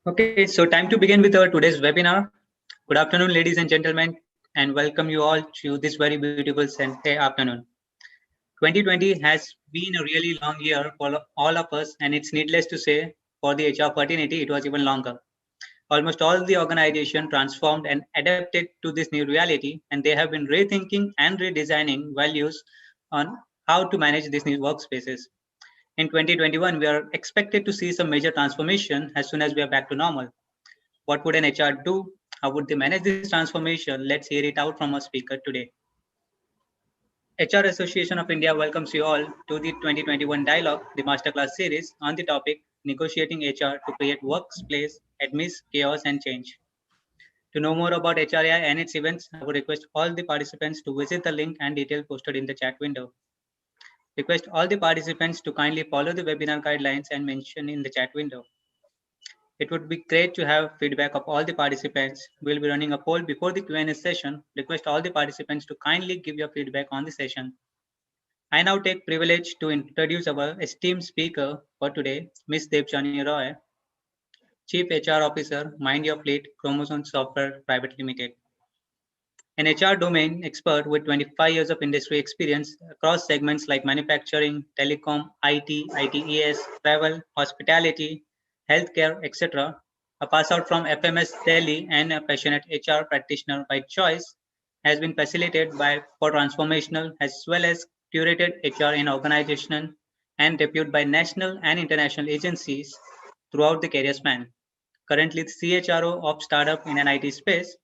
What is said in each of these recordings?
Okay, so time to begin with our today's webinar. Good afternoon, ladies and gentlemen, and welcome you all to this very beautiful Sunday afternoon. 2020 has been a really long year for all of us, and it's needless to say, for the HR fraternity, it was even longer. Almost all the organization transformed and adapted to this new reality, and they have been rethinking and redesigning values on how to manage these new workspaces. In 2021, we are expected to see some major transformation as soon as we are back to normal. What would an HR do? How would they manage this transformation? Let's hear it out from our speaker today. HR Association of India welcomes you all to the 2021 Dialogue, the masterclass series on the topic Negotiating HR to Create Workplace Amidst Chaos and Change. To know more about HRAI and its events, I would request all the participants to visit the link and detail posted in the chat window. Request all the participants to kindly follow the webinar guidelines and mention in the chat window. It would be great to have feedback of all the participants. We'll be running a poll before the Q&A session. Request all the participants to kindly give your feedback on the session. I now take privilege to introduce our esteemed speaker for today, Ms. Debjani Roy, Chief HR Officer, Mind Your Fleet, Kromozones Software Private Limited. An HR domain expert with 25 years of industry experience across segments like manufacturing, telecom, IT, ITES, travel, hospitality, healthcare, etc. A pass out from FMS Delhi and a passionate HR practitioner by choice has been facilitated by for transformational as well as curated HR in organization and reviewed by national and international agencies throughout the career span. Currently, the CHRO of startup in an IT space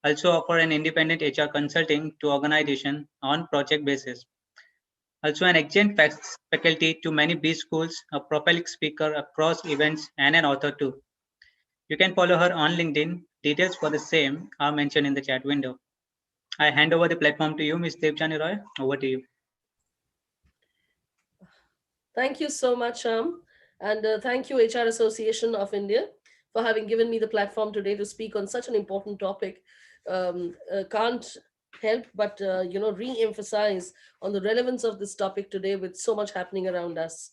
also offer an independent HR consulting to organization on project basis. Also an adjunct faculty to many B schools, a prolific speaker across events, and an author too. You can follow her on LinkedIn. Details for the same are mentioned in the chat window. I hand over the platform to you, Ms. Debjani Roy. Over to you. Thank you so much, and thank you, HR Association of India, for having given me the platform today to speak on such an important topic. Can't help but re-emphasize on the relevance of this topic today with so much happening around us.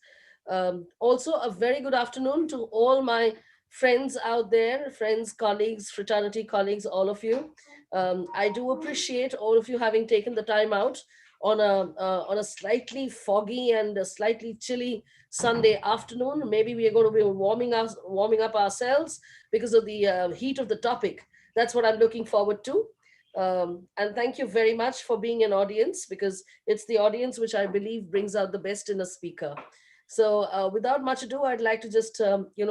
Also, a very good afternoon to all my friends out there, friends, colleagues, fraternity colleagues, all of you. I do appreciate all of you having taken the time out on a slightly foggy and a slightly chilly Sunday afternoon. Maybe we are going to be warming up ourselves because of the heat of the topic. That's what I'm looking forward to. And thank you very much for being an audience, because it's the audience which I believe brings out the best in a speaker. So without much ado, I'd like to just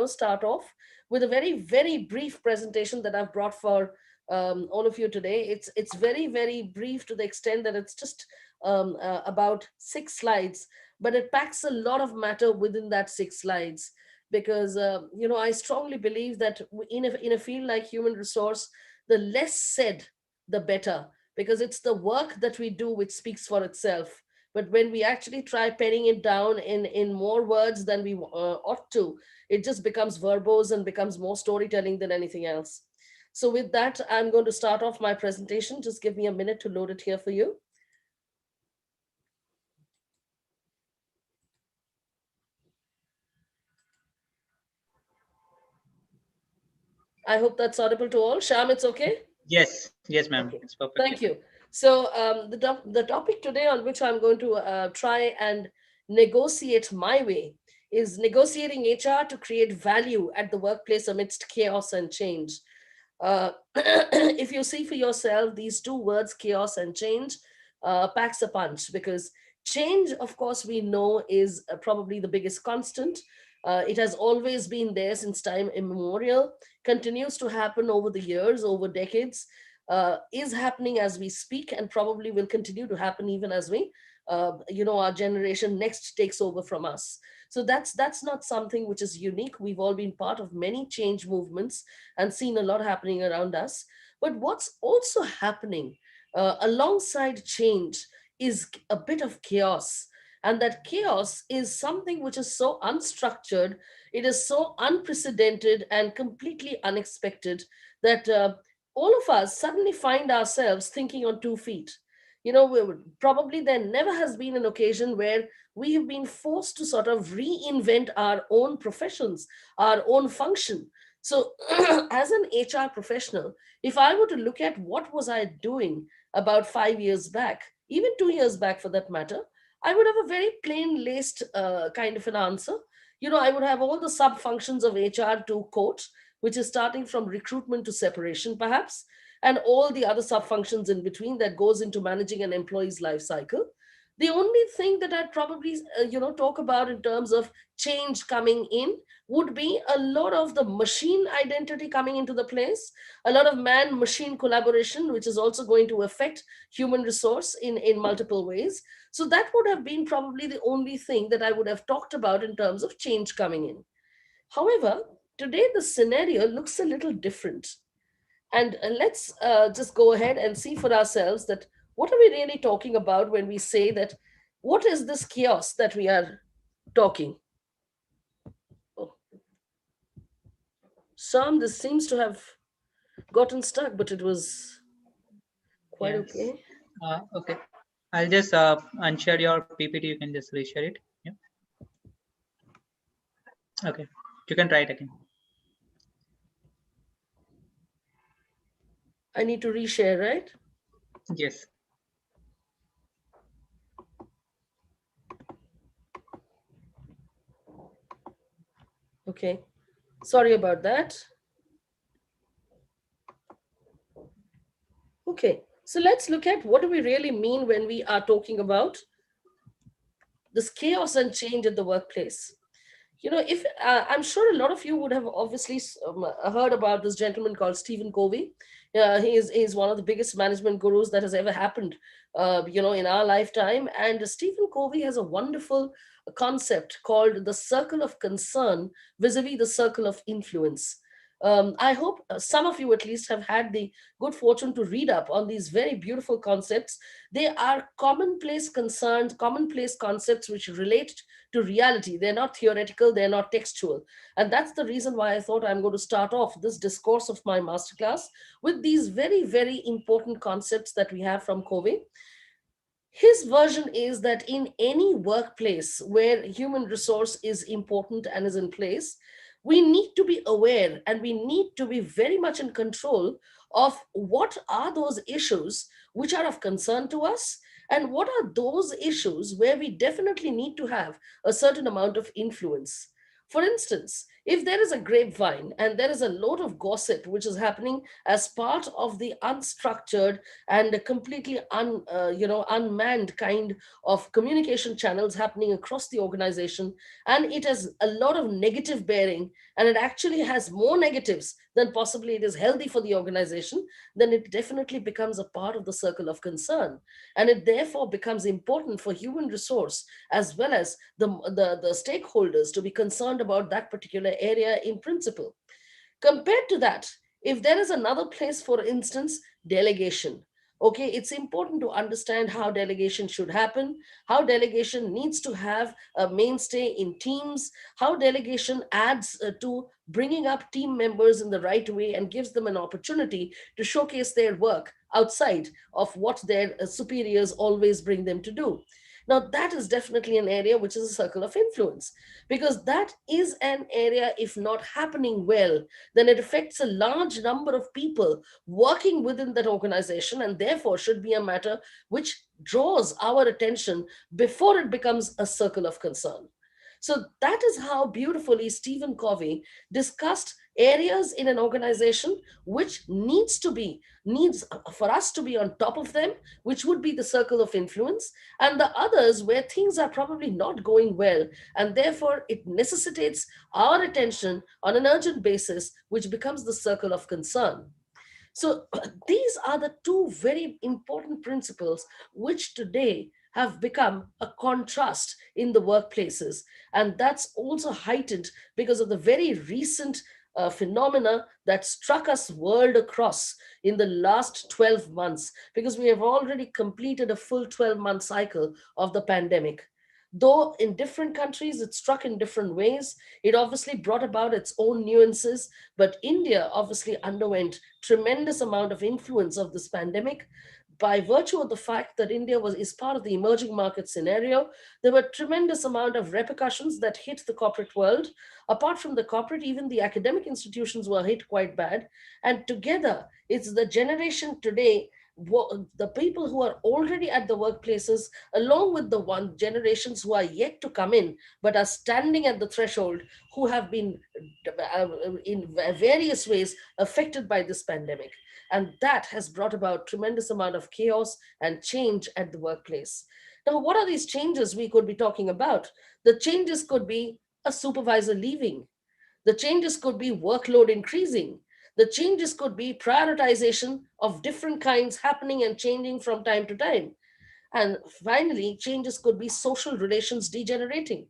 start off with a very brief presentation that I've brought for all of you today. It's very brief, to the extent that it's just about 6 slides, but it packs a lot of matter within that 6 slides, because I strongly believe that in a field like human resource, the less said, the better, because it's the work that we do which speaks for itself. But when we actually try penning it down in more words than we ought to, it just becomes verbose and becomes more storytelling than anything else. So with that, I'm going to start off my presentation. Just give me a minute to load it here for you. I hope that's audible to all. Sham, it's okay? Yes, ma'am. Okay, It's perfectly thank fine. you. So the topic today on which I'm going to try and negotiate my way is negotiating HR to create value at the workplace amidst chaos and change. If you see for yourself, these two words, chaos and change, packs a punch, because change, of course, we know is probably the biggest constant. It has always been there since time immemorial, continues to happen over the years, over decades, is happening as we speak, and probably will continue to happen even as our generation next takes over from us. So that's not something which is unique. We've all been part of many change movements and seen a lot happening around us. But what's also happening alongside change is a bit of chaos. And that chaos is something which is so unstructured, it is so unprecedented and completely unexpected that all of us suddenly find ourselves thinking on 2 feet. Probably there never has been an occasion where we have been forced to sort of reinvent our own professions, our own function. So as an HR professional, if I were to look at what was I doing about 5 years back, even 2 years back for that matter, I would have a very plain laced kind of an answer. I would have all the sub functions of HR to quote, which is starting from recruitment to separation, perhaps, and all the other sub functions in between that goes into managing an employee's life cycle. The only thing that I'd probably, talk about in terms of change coming in would be a lot of the machine identity coming into the place, a lot of man machine collaboration, which is also going to affect human resource in multiple ways. So that would have been probably the only thing that I would have talked about in terms of change coming in. However, today the scenario looks a little different. And let's just go ahead and see for ourselves that what are we really talking about when we say that what is this chaos that we are talking. Oh, Sam, this seems to have gotten stuck, but it was quite Yes. okay. Okay. I'll just unshare your PPT. You can just reshare it. Yeah. Okay. You can try it again. I need to reshare, right? Yes. Okay. Sorry about that. Okay. So let's look at what do we really mean when we are talking about this chaos and change in the workplace. If I'm sure a lot of you would have obviously heard about this gentleman called Stephen Covey. He is one of the biggest management gurus that has ever happened, in our lifetime. And Stephen Covey has a wonderful concept called the circle of concern vis-a-vis the circle of influence. I hope some of you at least have had the good fortune to read up on these very beautiful concepts. They are commonplace concerns, commonplace concepts which relate to reality. They're not theoretical, they're not textual. And that's the reason why I thought I'm going to start off this discourse of my masterclass with these very, very important concepts that we have from Covey. His version is that in any workplace where human resource is important and is in place, we need to be aware and we need to be very much in control of what are those issues which are of concern to us, and what are those issues where we definitely need to have a certain amount of influence. For instance, if there is a grapevine and there is a lot of gossip which is happening as part of the unstructured and a completely unmanned kind of communication channels happening across the organization, and it has a lot of negative bearing, and it actually has more negatives than possibly it is healthy for the organization, then it definitely becomes a part of the circle of concern, and it therefore becomes important for human resource as well as the stakeholders to be concerned about that particular area in principle. Compared to that, if there is another place, for instance, delegation. Okay, it's important to understand how delegation should happen, how delegation needs to have a mainstay in teams, how delegation adds to bringing up team members in the right way and gives them an opportunity to showcase their work outside of what their superiors always bring them to do. Now, that is definitely an area which is a circle of influence, because that is an area, if not happening well, then it affects a large number of people working within that organization, and therefore should be a matter which draws our attention before it becomes a circle of concern. So that is how beautifully Stephen Covey discussed areas in an organization which needs for us to be on top of them, which would be the circle of influence, and the others where things are probably not going well, and therefore it necessitates our attention on an urgent basis, which becomes the circle of concern. So these are the two very important principles which today have become a contrast in the workplaces. And that's also heightened because of the very recent phenomena that struck us world across in the last 12 months, because we have already completed a full 12-month cycle of the pandemic. Though in different countries it struck in different ways, it obviously brought about its own nuances, but India obviously underwent tremendous amount of influence of this pandemic. by virtue of the fact that India is part of the emerging market scenario, there were tremendous amount of repercussions that hit the corporate world. Apart from the corporate, even the academic institutions were hit quite bad. And together, it's the generation today, the people who are already at the workplaces, along with the one generations who are yet to come in, but are standing at the threshold, who have been in various ways affected by this pandemic. And that has brought about tremendous amount of chaos and change at the workplace. Now, what are these changes we could be talking about? The changes could be a supervisor leaving. The changes could be workload increasing. The changes could be prioritization of different kinds happening and changing from time to time. And finally, changes could be social relations degenerating.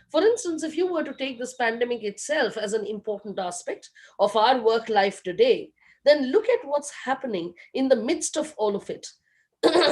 For instance, if you were to take this pandemic itself as an important aspect of our work life today, then look at what's happening in the midst of all of it.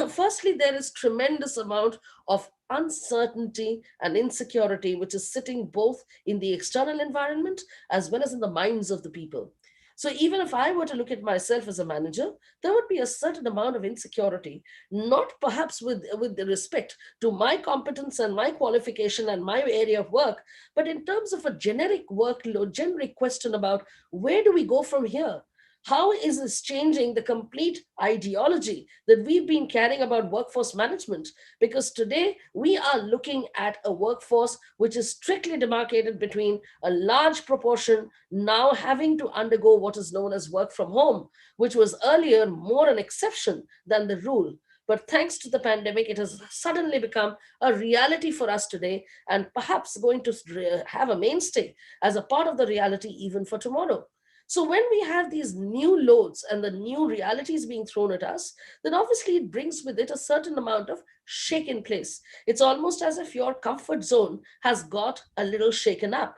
Firstly, there is tremendous amount of uncertainty and insecurity which is sitting both in the external environment as well as in the minds of the people. So even if I were to look at myself as a manager, there would be a certain amount of insecurity, not perhaps with the respect to my competence and my qualification and my area of work, but in terms of a generic workload, generic question about where do we go from here? How is this changing the complete ideology that we've been carrying about workforce management? Because today we are looking at a workforce which is strictly demarcated between a large proportion now having to undergo what is known as work from home, which was earlier more an exception than the rule. But thanks to the pandemic, it has suddenly become a reality for us today, and perhaps going to have a mainstay as a part of the reality even for tomorrow. So when we have these new loads and the new realities being thrown at us, then obviously it brings with it a certain amount of shake in place. It's almost as if your comfort zone has got a little shaken up.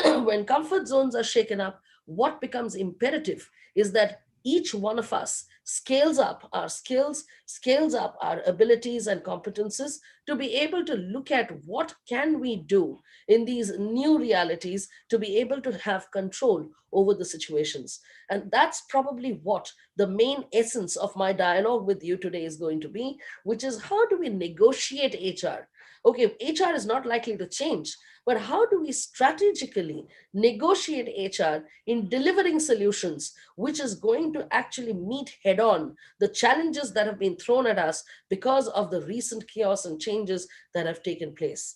When comfort zones are shaken up, what becomes imperative is that each one of us scales up our skills, scales up our abilities and competences to be able to look at what can we do in these new realities to be able to have control over the situations. And that's probably what the main essence of my dialogue with you today is going to be, which is how do we negotiate HR? Okay, HR is not likely to change, but how do we strategically negotiate HR in delivering solutions which is going to actually meet head on the challenges that have been thrown at us because of the recent chaos and changes that have taken place?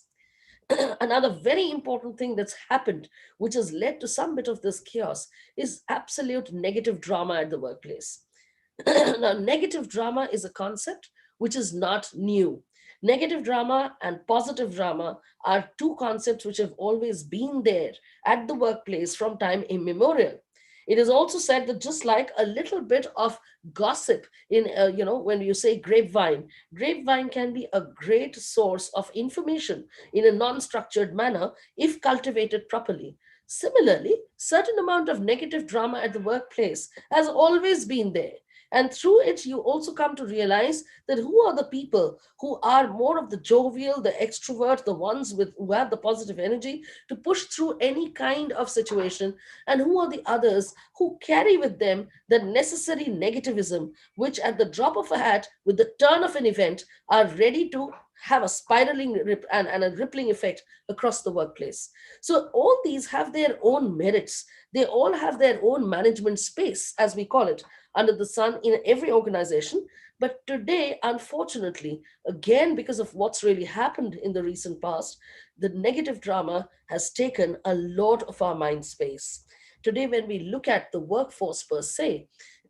Another very important thing that's happened, which has led to some bit of this chaos, is absolute negative drama at the workplace. Now, negative drama is a concept which is not new. Negative drama and positive drama are two concepts which have always been there at the workplace from time immemorial. It is also said that just like a little bit of gossip in, when you say grapevine, grapevine can be a great source of information in a non-structured manner if cultivated properly. Similarly, certain amount of negative drama at the workplace has always been there. And through it, you also come to realize that who are the people who are more of the jovial, the extrovert, the ones who have the positive energy to push through any kind of situation, and who are the others who carry with them the necessary negativism, which at the drop of a hat, with the turn of an event, are ready to have a spiraling and a rippling effect across the workplace. So all these have their own merits. They all have their own management space, as we call it, under the sun in every organization. But today, unfortunately, again, because of what's really happened in the recent past, the negative drama has taken a lot of our mind space. Today, when we look at the workforce per se,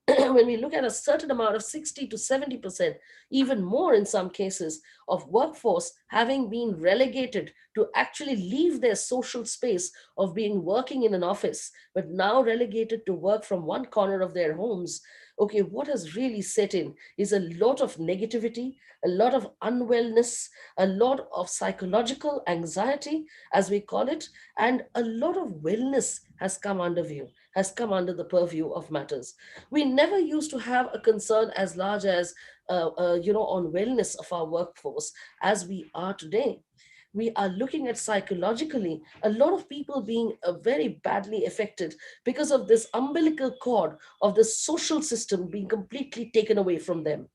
when we look at a certain amount of 60 to 70%, even more in some cases, of workforce having been relegated to actually leave their social space of being working in an office, but now relegated to work from one corner of their homes. Okay, what has really set in is a lot of negativity, a lot of unwellness, a lot of psychological anxiety, as we call it, and a lot of wellness has come under view, has come under the purview of matters. We never used to have a concern as large as, on wellness of our workforce as we are today. We are looking at psychologically a lot of people being very badly affected because of this umbilical cord of the social system being completely taken away from them.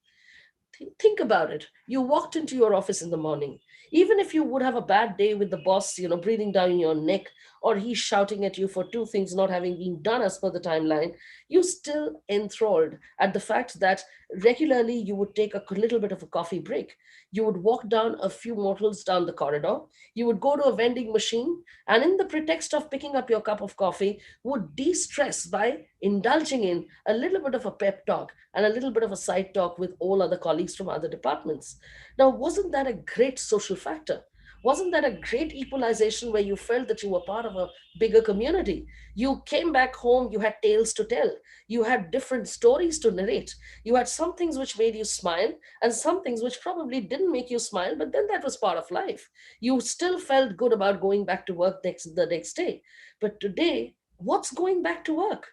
Think about it. You walked into your office in the morning. Even if you would have a bad day with the boss, breathing down your neck, or he's shouting at you for two things not having been done as per the timeline, you still enthralled at the fact that regularly you would take a little bit of a coffee break. You would walk down a few mortals down the corridor. You would go to a vending machine, and in the pretext of picking up your cup of coffee, would de-stress by indulging in a little bit of a pep talk and a little bit of a side talk with all other colleagues from other departments. Now, wasn't that a great social factor? Wasn't that a great equalization where you felt that you were part of a bigger community? You came back home, you had tales to tell, you had different stories to narrate, you had some things which made you smile and some things which probably didn't make you smile, but then that was part of life. You still felt good about going back to work the next day. But today, what's going back to work?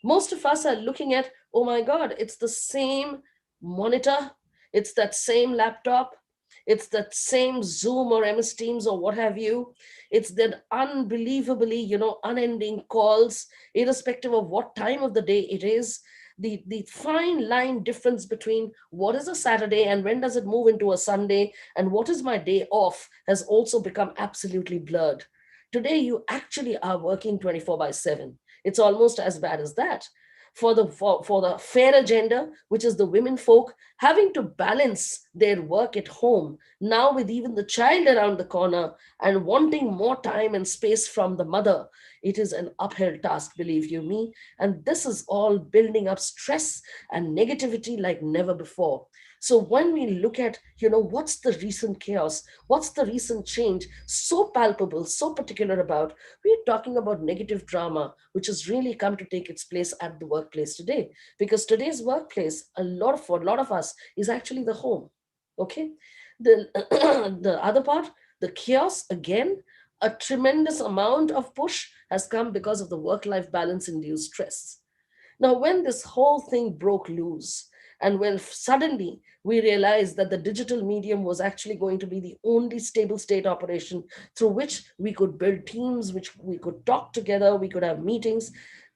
Most of us are looking at, oh my God, it's the same monitor, it's that same laptop, it's that same Zoom or MS Teams or what have you. It's that unbelievably, unending calls, irrespective of what time of the day it is. The fine line difference between what is a Saturday and when does it move into a Sunday and what is my day off has also become absolutely blurred. Today, you actually are working 24/7. It's almost as bad as that. For the fair agenda, which is the women folk, having to balance their work at home, now with even the child around the corner and wanting more time and space from the mother, it is an uphill task, believe you me. And this is all building up stress and negativity like never before. So when we look at, what's the recent chaos, what's the recent change, so palpable, so particular about, we're talking about negative drama, which has really come to take its place at the workplace today. Because today's workplace, for a lot of us, is actually the home. Okay, the the other part, the chaos again, a tremendous amount of push has come because of the work-life balance induced stress. Now, when this whole thing broke loose, and when suddenly we realized that the digital medium was actually going to be the only stable state operation through which we could build teams, which we could talk together, we could have meetings,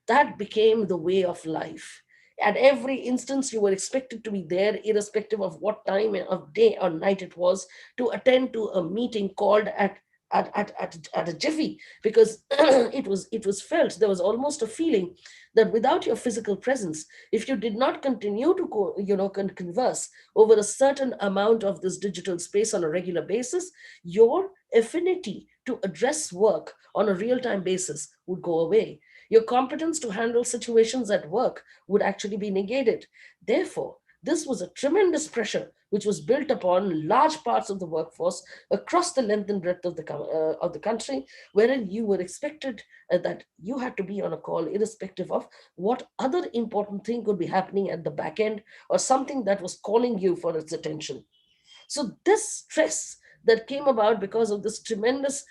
that became the way of life. At every instance, you were expected to be there, irrespective of what time of day or night it was, to attend to a meeting called at a jiffy, because it was felt, there was almost a feeling that without your physical presence, if you did not continue to converse over a certain amount of this digital space on a regular basis, your affinity to address work on a real-time basis would go away. Your competence to handle situations at work would actually be negated. Therefore, this was a tremendous pressure which was built upon large parts of the workforce across the length and breadth of the country, wherein you were expected that you had to be on a call irrespective of what other important thing could be happening at the back end or something that was calling you for its attention. So this stress that came about because of this tremendous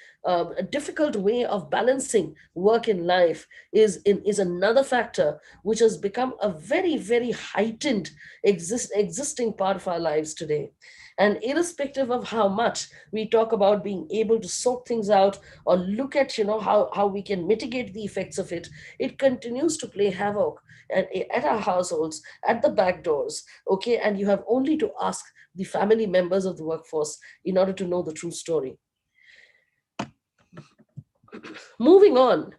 difficult way of balancing work and life is another factor which has become a very, very heightened existing part of our lives today. And irrespective of how much we talk about being able to sort things out or look at how we can mitigate the effects of it, it continues to play havoc at our households, at the back doors. Okay, and you have only to ask the family members of the workforce in order to know the true story. Moving on,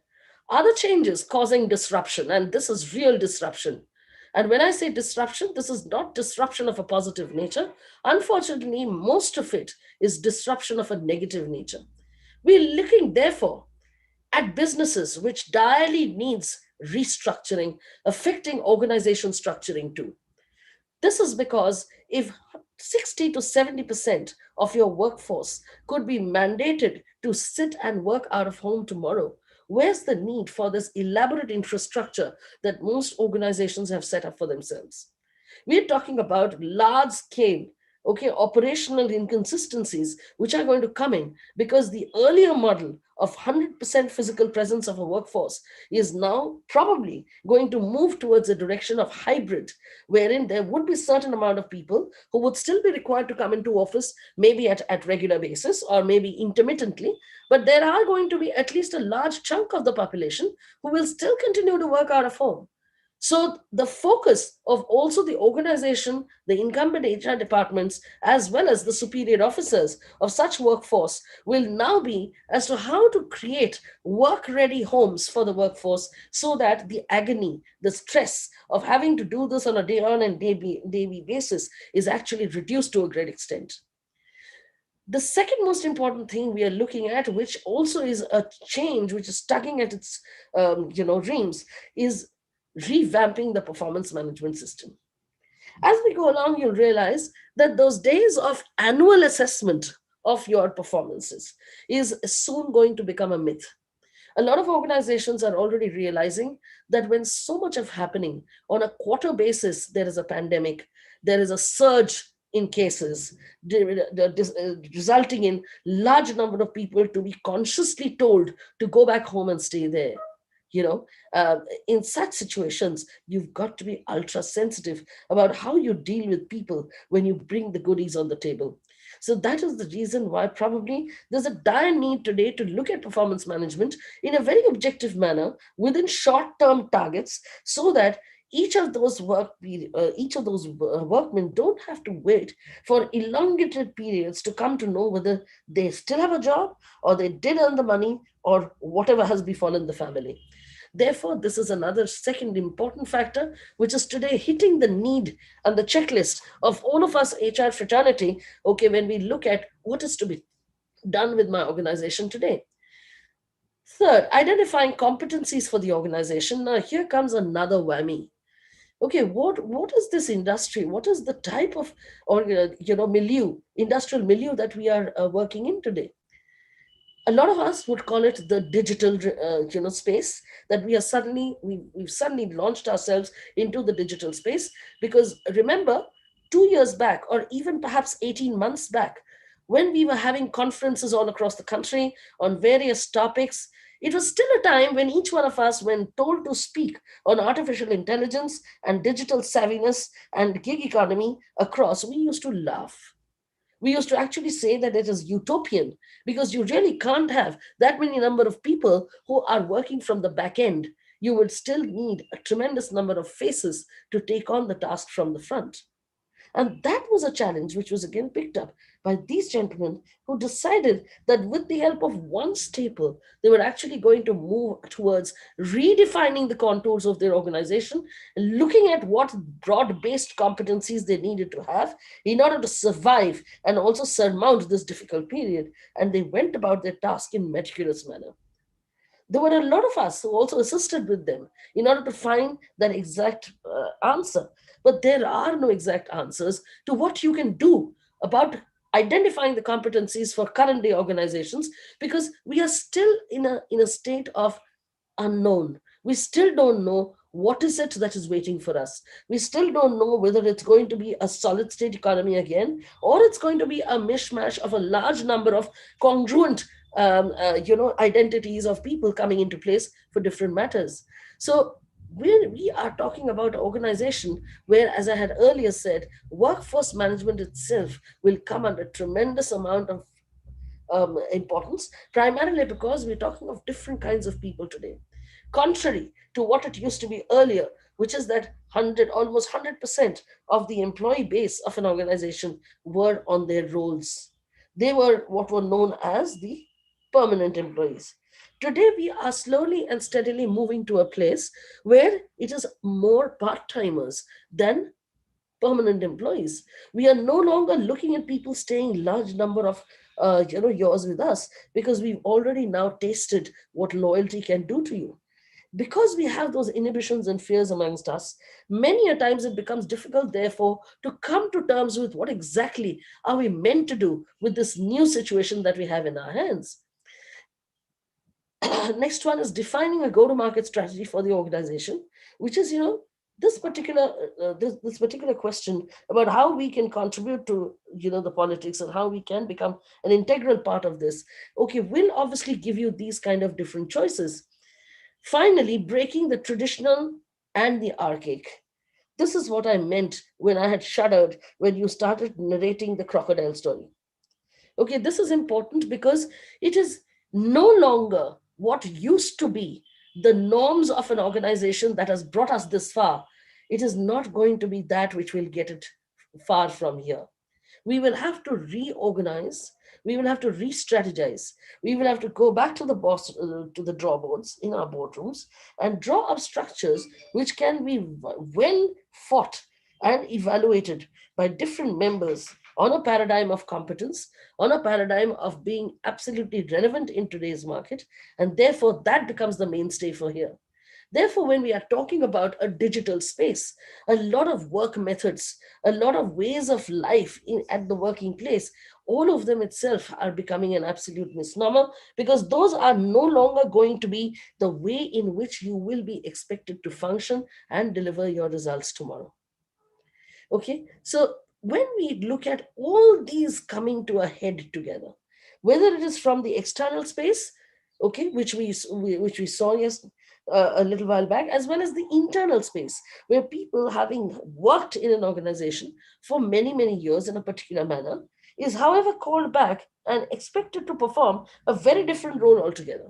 other changes causing disruption, and this is real disruption. And when I say disruption, this is not disruption of a positive nature. Unfortunately, most of it is disruption of a negative nature. We're looking, therefore, at businesses which direly needs restructuring, affecting organization structuring too. This is because if 60 to 70% of your workforce could be mandated to sit and work out of home tomorrow, where's the need for this elaborate infrastructure that most organizations have set up for themselves? We're talking about large scale, okay, operational inconsistencies which are going to come in because the earlier model of 100% physical presence of a workforce is now probably going to move towards a direction of hybrid, wherein there would be certain amount of people who would still be required to come into office, maybe at regular basis or maybe intermittently, but there are going to be at least a large chunk of the population who will still continue to work out of home. So the focus of also the organization, the incumbent HR departments, as well as the superior officers of such workforce will now be as to how to create work-ready homes for the workforce so that the agony, the stress of having to do this on a day on and daily basis is actually reduced to a great extent. The second most important thing we are looking at, which also is a change which is tugging at its reins, is revamping the performance management system. As we go along, you'll realize that those days of annual assessment of your performances is soon going to become a myth. A lot of organizations are already realizing that when so much of happening on a quarter basis, there is a pandemic, there is a surge in cases, resulting in large number of people to be consciously told to go back home and stay there. you know in such situations, you've got to be ultra sensitive about how you deal with people when you bring the goodies on the table. So that is the reason why probably there's a dire need today to look at performance management in a very objective manner within short-term targets, so that each of those workmen don't have to wait for elongated periods to come to know whether they still have a job or they did earn the money or whatever has befallen the family. Therefore, this is another second important factor, which is today hitting the need and the checklist of all of us HR fraternity. Okay, when we look at what is to be done with my organization today. Third, identifying competencies for the organization. Now, here comes another whammy. Okay, what is this industry? What is the type of milieu, industrial milieu that we are working in today? A lot of us would call it the digital space, that we've suddenly launched ourselves into the digital space. Because remember, 2 years back, or even perhaps 18 months back, when we were having conferences all across the country on various topics, it was still a time when each one of us, when told to speak on artificial intelligence and digital savviness and gig economy across, we used to laugh. We used to actually say that it is utopian, because you really can't have that many number of people who are working from the back end. You would still need a tremendous number of faces to take on the task from the front. And that was a challenge which was again picked up by these gentlemen, who decided that with the help of one staple, they were actually going to move towards redefining the contours of their organization, looking at what broad-based competencies they needed to have in order to survive and also surmount this difficult period. And they went about their task in meticulous manner. There were a lot of us who also assisted with them in order to find that exact answer. But there are no exact answers to what you can do about identifying the competencies for current day organizations, because we are still in a state of unknown. We still don't know what is it that is waiting for us. We still don't know whether it's going to be a solid state economy again, or it's going to be a mishmash of a large number of congruent identities of people coming into place for different matters. So we are talking about organization where, as I had earlier said, workforce management itself will come under tremendous amount of importance, primarily because we're talking of different kinds of people today. Contrary to what it used to be earlier, which is that almost 100% of the employee base of an organization were on their rolls. They were what were known as the permanent employees. Today, we are slowly and steadily moving to a place where it is more part-timers than permanent employees. We are no longer looking at people staying large number of years with us, because we've already now tasted what loyalty can do to you. Because we have those inhibitions and fears amongst us, many a times it becomes difficult, therefore, to come to terms with what exactly are we meant to do with this new situation that we have in our hands. Next one is defining a go-to-market strategy for the organization, which is, this particular question about how we can contribute to the politics and how we can become an integral part of this. Okay, will obviously give you these kind of different choices. Finally, breaking the traditional and the archaic. This is what I meant when I had shuddered when you started narrating the crocodile story. Okay, this is important because it is no longer what used to be the norms of an organization that has brought us this far, it is not going to be that which will get it far from here. We will have to reorganize, we will have to re-strategize, we will have to go back to the to the drawboards in our boardrooms and draw up structures which can be well fought and evaluated by different members on a paradigm of competence, on a paradigm of being absolutely relevant in today's market, and therefore that becomes the mainstay for here. Therefore, when we are talking about a digital space, a lot of work methods, a lot of ways of life at the working place, all of them itself are becoming an absolute misnomer, because those are no longer going to be the way in which you will be expected to function and deliver your results tomorrow. Okay, so when we look at all these coming to a head together, whether it is from the external space, okay, which we saw a little while back, as well as the internal space, where people having worked in an organization for many years in a particular manner is, however, called back and expected to perform a very different role altogether.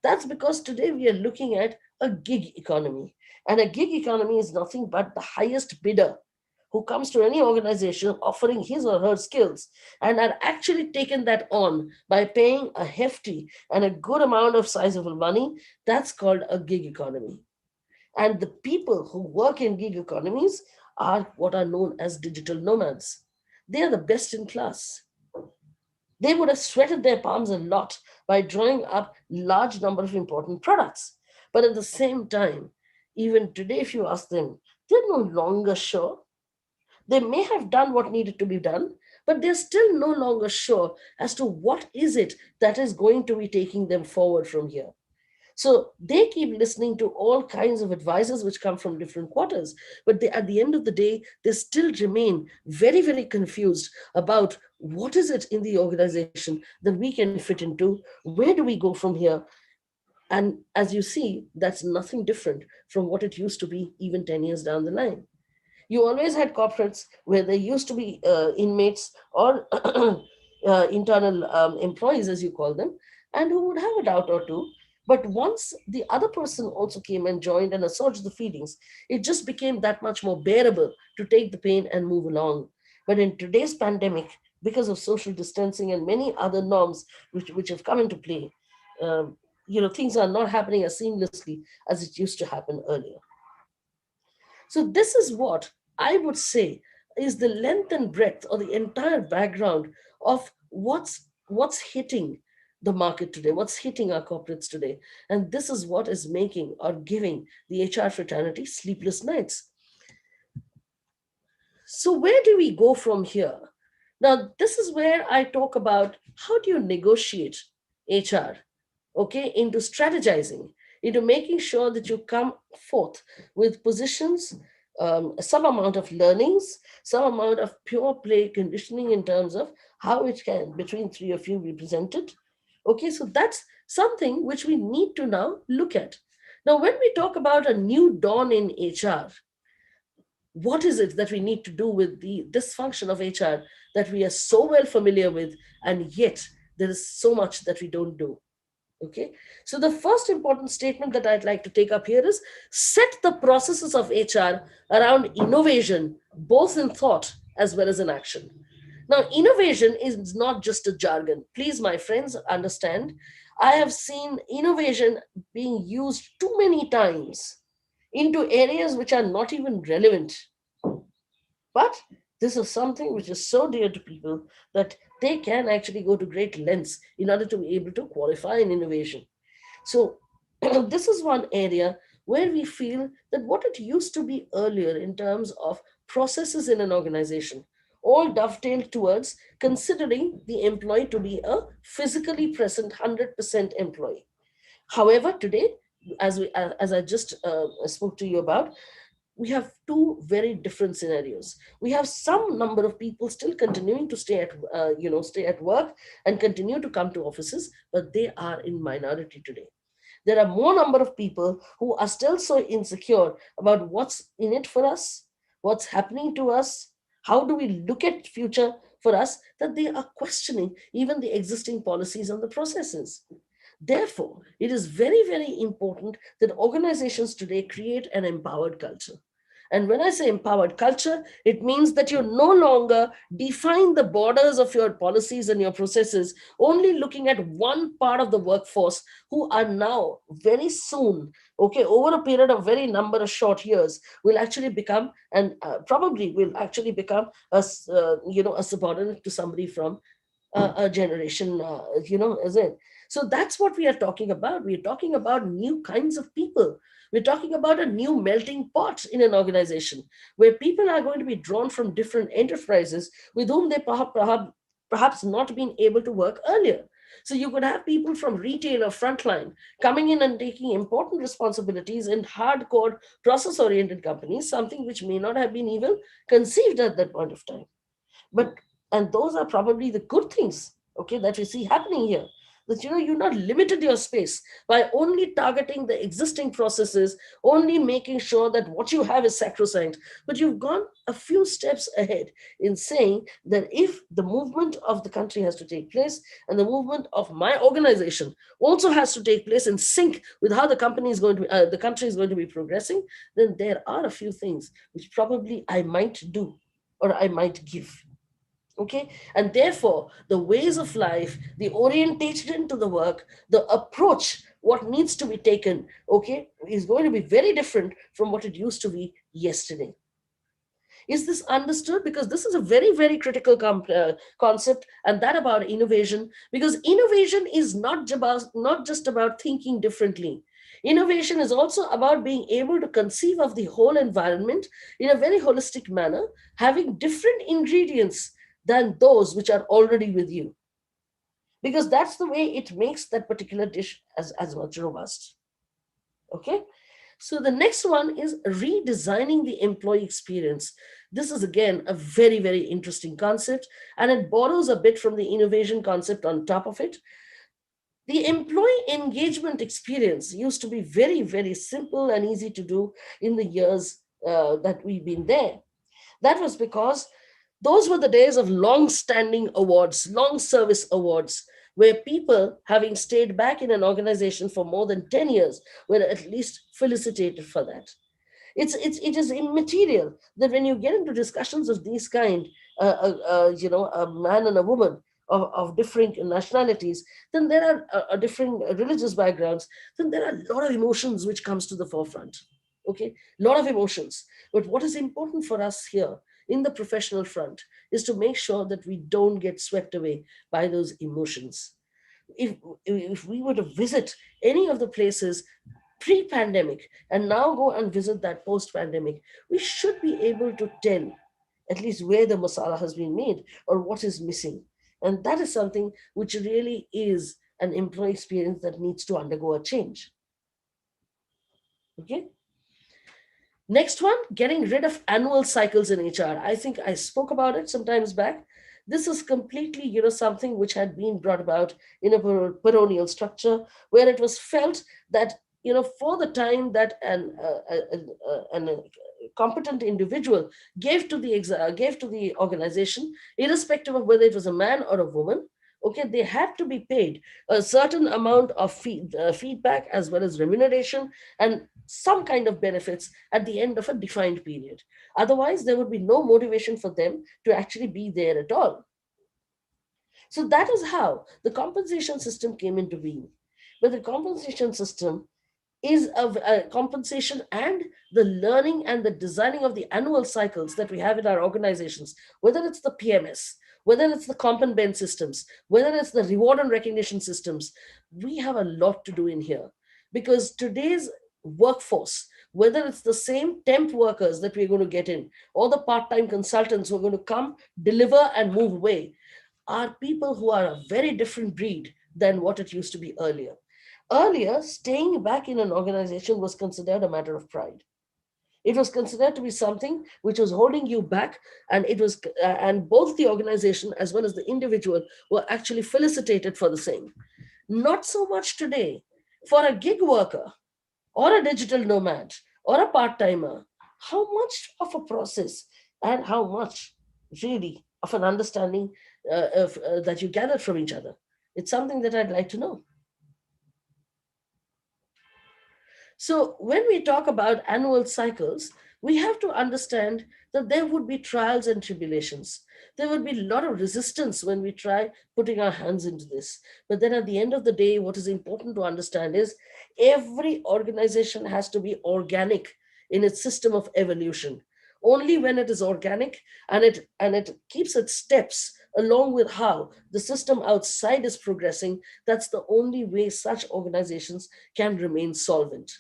That's because today we are looking at a gig economy. And a gig economy is nothing but the highest bidder who comes to any organization offering his or her skills and are actually taken that on by paying a hefty and a good amount of sizable money. That's called a gig economy. And the people who work in gig economies are what are known as digital nomads. They are the best in class. They would have sweated their palms a lot by drawing up large number of important products. But at the same time, even today, if you ask them, they're no longer sure. They may have done what needed to be done, but they're still no longer sure as to what is it that is going to be taking them forward from here. So they keep listening to all kinds of advices which come from different quarters, but at the end of the day, they still remain very confused about what is it in the organization that we can fit into, where do we go from here? And as you see, that's nothing different from what it used to be even 10 years down the line. You always had corporates where there used to be inmates or internal employees, as you call them, and who would have a doubt or two. But once the other person also came and joined and assuaged the feelings, it just became that much more bearable to take the pain and move along. But in today's pandemic, because of social distancing and many other norms which have come into play, things are not happening as seamlessly as it used to happen earlier. So this is what I would say is the length and breadth or the entire background of what's hitting the market today, what's hitting our corporates today. And this is what is making or giving the HR fraternity sleepless nights. So where do we go from here? Now, this is where I talk about how do you negotiate HR, okay, into strategizing, into making sure that you come forth with positions, some amount of learnings, some amount of pure play conditioning in terms of how it can, between three of you, be presented. Okay, so that's something which we need to now look at. Now, when we talk about a new dawn in HR, what is it that we need to do with the dysfunction of HR that we are so well familiar with, and yet there is so much that we don't do? Okay, so the first important statement that I'd like to take up here is set the processes of HR around innovation, both in thought as well as in action. Now, innovation is not just a jargon. Please, my friends, understand. I have seen innovation being used too many times into areas which are not even relevant. But this is something which is so dear to people that they can actually go to great lengths in order to be able to qualify an innovation. So this is one area where we feel that what it used to be earlier in terms of processes in an organization all dovetailed towards considering the employee to be a physically present 100% employee. However, today, as I just spoke to you about, we have two very different scenarios. We have some number of people still continuing to stay at work and continue to come to offices, but they are in minority today. There are more number of people who are still so insecure about what's in it for us, what's happening to us, how do we look at future for us, that they are questioning even the existing policies and the processes. Therefore, it is very, very important that organizations today create an empowered culture. And when I say empowered culture, it means that you no longer define the borders of your policies and your processes only looking at one part of the workforce who are now very soon, okay, over a period of very number of short years, will actually become and probably will actually become a subordinate to somebody from a generation, is it? So that's what we are talking about. We're talking about new kinds of people. We're talking about a new melting pot in an organization where people are going to be drawn from different enterprises with whom they perhaps not been able to work earlier. So you could have people from retail or frontline coming in and taking important responsibilities in hardcore process-oriented companies, something which may not have been even conceived at that point of time. But and those are probably the good things, okay, that we see happening here, that you're not limited your space by only targeting the existing processes, only making sure that what you have is sacrosanct, but you've gone a few steps ahead in saying that if the movement of the country has to take place and the movement of my organization also has to take place in sync with how the company is going to the country is going to be progressing, then there are a few things which probably I might do or I might give. Okay, and therefore the ways of life, the orientation to the work, the approach, what needs to be taken, okay, is going to be very different from what it used to be yesterday. Is this understood? Because this is a very, very critical concept, and that about innovation, because innovation is not just about thinking differently. Innovation is also about being able to conceive of the whole environment in a very holistic manner, having different ingredients than those which are already with you, because that's the way it makes that particular dish as much robust. Okay. So the next one is redesigning the employee experience. This is again a very, very interesting concept, and it borrows a bit from the innovation concept on top of it. The employee engagement experience used to be very, very simple and easy to do in the years that we've been there. That was because those were the days of long standing awards, long service awards, where people, having stayed back in an organization for more than 10 years, were at least felicitated for that. It is immaterial that when you get into discussions of these kind, a man and a woman of different nationalities, then there are different religious backgrounds, then there are a lot of emotions which comes to the forefront. Okay, a lot of emotions. But what is important for us here in the professional front is to make sure that we don't get swept away by those emotions. If we were to visit any of the places pre-pandemic and now go and visit that post-pandemic, we should be able to tell at least where the masala has been made or what is missing. And that is something which really is an employee experience that needs to undergo a change. Okay. Next one, getting rid of annual cycles in HR. I think I spoke about it sometimes back. This is completely, something which had been brought about in a baronial structure where it was felt that, for the time that an competent individual gave to the organization, irrespective of whether it was a man or a woman, okay, they had to be paid a certain amount of feedback as well as remuneration and some kind of benefits at the end of a defined period. Otherwise, there would be no motivation for them to actually be there at all. So that is how the compensation system came into being. But the compensation system is a compensation and the learning and the designing of the annual cycles that we have in our organizations, whether it's the PMS, whether it's the comp and bend systems, whether it's the reward and recognition systems, we have a lot to do in here. Because today's workforce, whether it's the same temp workers that we're going to get in, or the part-time consultants who are going to come, deliver, and move away, are people who are a very different breed than what it used to be earlier. Earlier, staying back in an organization was considered a matter of pride. It was considered to be something which was holding you back, and and both the organization as well as the individual were actually felicitated for the same. Not so much today. For a gig worker, or a digital nomad, or a part-timer, how much of a process and how much really of an understanding that you gathered from each other? It's something that I'd like to know. So when we talk about annual cycles, we have to understand that there would be trials and tribulations. There would be a lot of resistance when we try putting our hands into this. But then at the end of the day, what is important to understand is every organization has to be organic in its system of evolution. Only when it is organic and it keeps its steps along with how the system outside is progressing, that's the only way such organizations can remain solvent.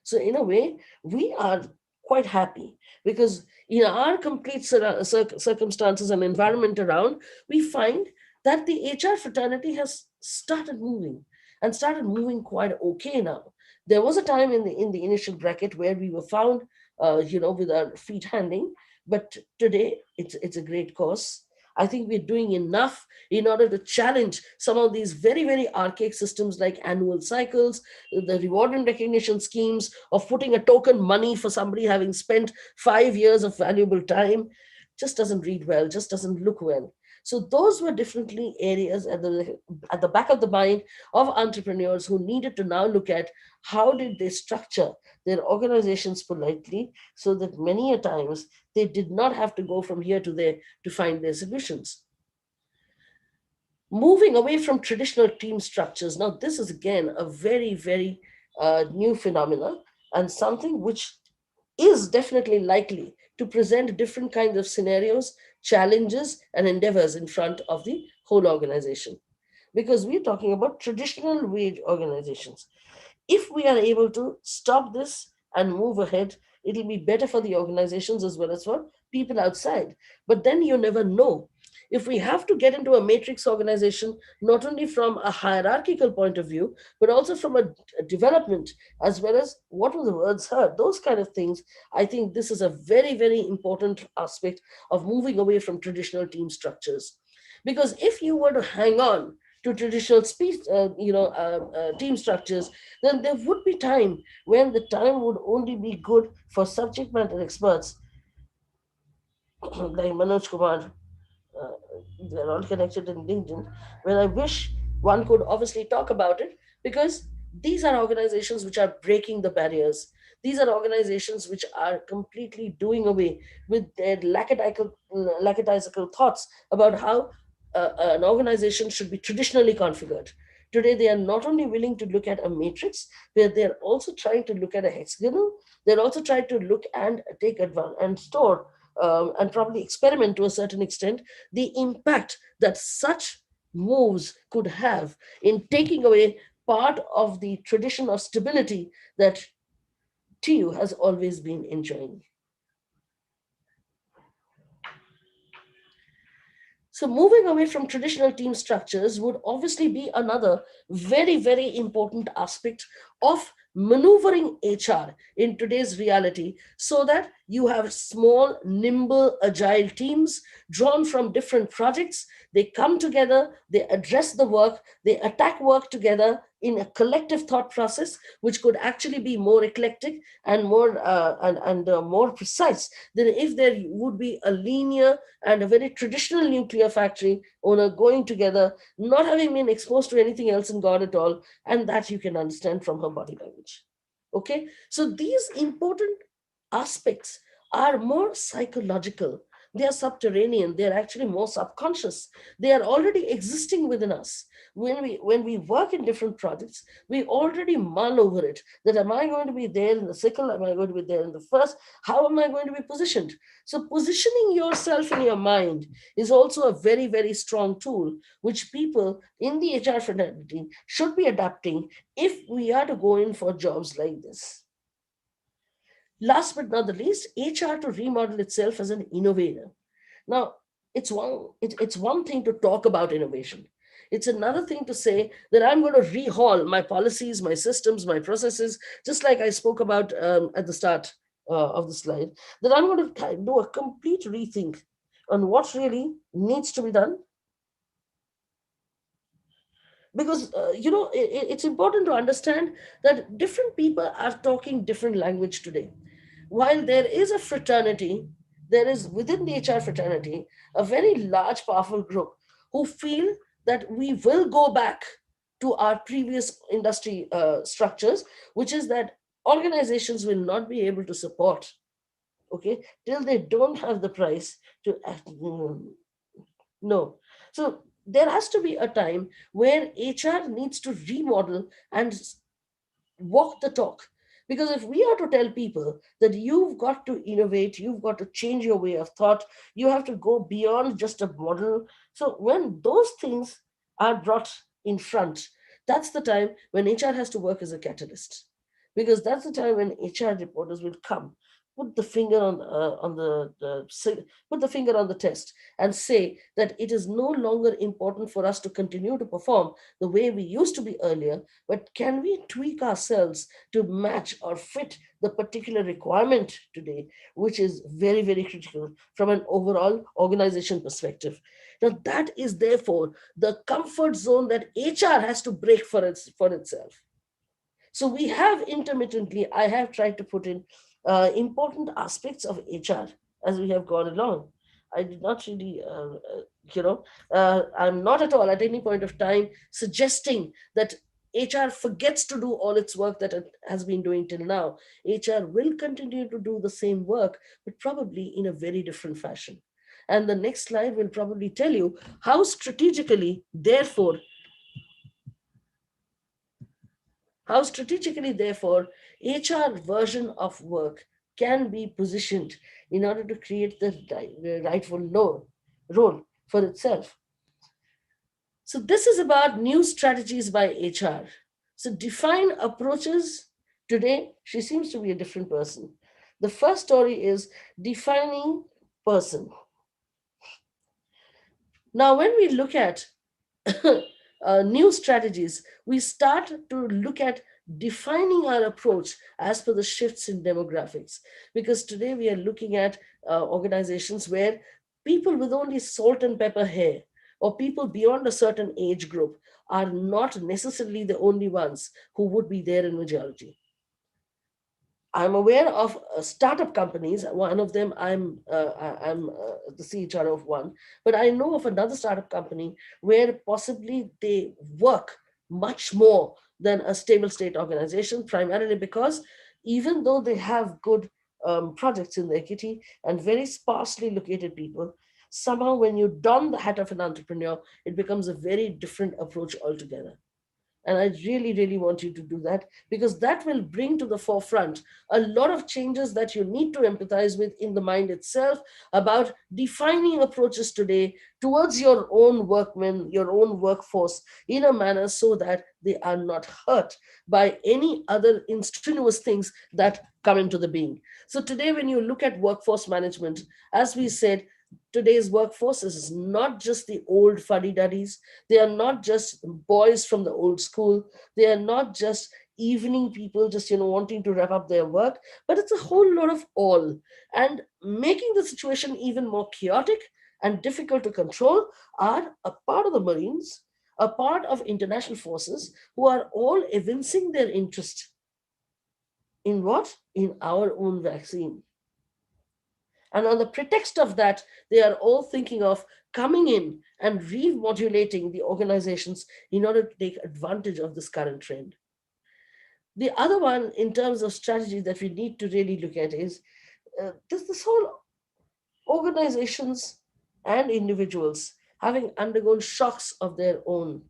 So in a way, we are quite happy because in our complete circumstances and environment around, we find that the HR fraternity has started moving and started moving quite okay now. There was a time in the initial bracket where we were found, with our feet handing, but today it's a great cause. I think we're doing enough in order to challenge some of these very, very archaic systems like annual cycles, the reward and recognition schemes of putting a token money for somebody having spent 5 years of valuable time. Just doesn't read well, just doesn't look well. So those were definitely areas at the back of the mind of entrepreneurs who needed to now look at how did they structure their organizations politely so that many a times they did not have to go from here to there to find their solutions. Moving away from traditional team structures. Now, this is again a very, very new phenomena and something which is definitely likely to present different kinds of scenarios, challenges, and endeavors in front of the whole organization. Because we're talking about traditional wage organizations. If we are able to stop this and move ahead, it'll be better for the organizations as well as for people outside. But then you never know. If we have to get into a matrix organization, not only from a hierarchical point of view, but also from a development, as well as what were the words heard, those kind of things, I think this is a very, very important aspect of moving away from traditional team structures. Because if you were to hang on to traditional team structures, then there would be time when the time would only be good for subject matter experts like Manoj Kumar. Uh, they're all connected in LinkedIn, where I wish one could obviously talk about it because these are organizations which are breaking the barriers. These are organizations which are completely doing away with their lackadaisical thoughts about how an organization should be traditionally configured. Today, they are not only willing to look at a matrix, but they're also trying to look at a hexagonal. They're also trying to look and take advantage and store and probably experiment to a certain extent the impact that such moves could have in taking away part of the tradition of stability that TU has always been enjoying. So, moving away from traditional team structures would obviously be another very, very important aspect of maneuvering HR in today's reality so that you have small, nimble, agile teams drawn from different projects. They come together, they address the work, they attack work together in a collective thought process, which could actually be more eclectic and more precise than if there would be a linear and a very traditional nuclear factory owner going together, not having been exposed to anything else in God at all, and that you can understand from her body language. Okay, so these important aspects are more psychological. They are subterranean. They are actually more subconscious. They are already existing within us. When we work in different projects, we already mull over it. That am I going to be there in the sickle? Am I going to be there in the first? How am I going to be positioned? So positioning yourself in your mind is also a very, very strong tool, which people in the HR fraternity should be adapting if we are to go in for jobs like this. Last but not the least, HR to remodel itself as an innovator. Now, it's one thing to talk about innovation. It's another thing to say that I'm going to rehaul my policies, my systems, my processes, just like I spoke about at the start of the slide, that I'm going to do a complete rethink on what really needs to be done. Because, it's important to understand that different people are talking different language today. While there is a fraternity, there is within the HR fraternity a very large, powerful group who feel that we will go back to our previous industry structures, which is that organizations will not be able to support, okay, till they don't have the price to act. No. So there has to be a time where HR needs to remodel and walk the talk. Because if we are to tell people that you've got to innovate, you've got to change your way of thought, you have to go beyond just a model. So when those things are brought in front, that's the time when HR has to work as a catalyst. Because that's the time when HR reporters will come, put the finger on put the finger on the test and say that it is no longer important for us to continue to perform the way we used to be earlier, but can we tweak ourselves to match or fit the particular requirement today, which is very, very critical from an overall organization perspective. Now, that is therefore the comfort zone that HR has to break for itself. So we have intermittently, I have tried to put in important aspects of HR as we have gone along. I did not really, I'm not at all at any point of time suggesting that HR forgets to do all its work that it has been doing till now. HR will continue to do the same work, but probably in a very different fashion. And the next slide will probably tell you how strategically, therefore, HR version of work can be positioned in order to create the rightful role for itself. So this is about new strategies by HR. So define approaches. Today, she seems to be a different person. The first story is defining person. Now, when we look at new strategies, we start to look at defining our approach as per the shifts in demographics. Because today we are looking at organizations where people with only salt and pepper hair or people beyond a certain age group are not necessarily the only ones who would be there in majority. I'm aware of startup companies. One of them, I'm the CHRO of one, but I know of another startup company where possibly they work much more than a stable state organization, primarily because even though they have good projects in their kitty and very sparsely located people, somehow when you don the hat of an entrepreneur, it becomes a very different approach altogether. And I really, really want you to do that because that will bring to the forefront a lot of changes that you need to empathize with in the mind itself about defining approaches today towards your own workmen, your own workforce in a manner so that they are not hurt by any other strenuous things that come into the being. So today, when you look at workforce management, as we said, today's workforce is not just the old fuddy-duddies. They are not just boys from the old school. They are not just evening people just wanting to wrap up their work, but it's a whole lot of all. And making the situation even more chaotic and difficult to control are a part of the Marines, a part of international forces who are all evincing their interest in what? In our own vaccine. And on the pretext of that, they are all thinking of coming in and remodulating the organizations in order to take advantage of this current trend. The other one, in terms of strategy that we need to really look at, is this whole organizations and individuals having undergone shocks of their own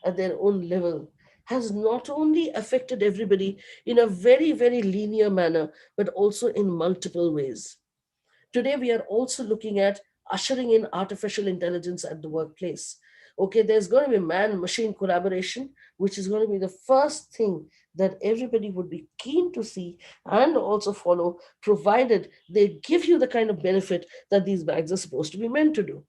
at their own level has not only affected everybody in a very, very linear manner, but also in multiple ways. Today, we are also looking at ushering in artificial intelligence at the workplace. Okay, there's going to be man-machine collaboration, which is going to be the first thing that everybody would be keen to see and also follow, provided they give you the kind of benefit that these bags are supposed to be meant to do.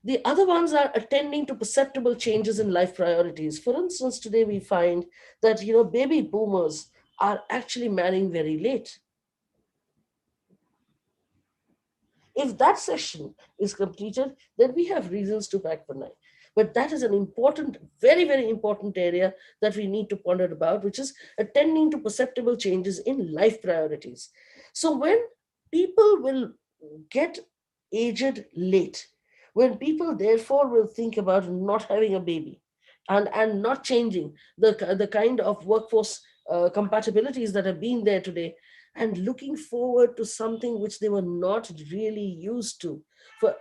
The other ones are attending to perceptible changes in life priorities. For instance, today we find that baby boomers are actually marrying very late. If that session is completed, then we have reasons to pack for night. But that is an important, very, very important area that we need to ponder about, which is attending to perceptible changes in life priorities. So when people will get aged late, when people therefore will think about not having a baby and not changing the kind of workforce compatibilities that have been there today, and looking forward to something which they were not really used to. For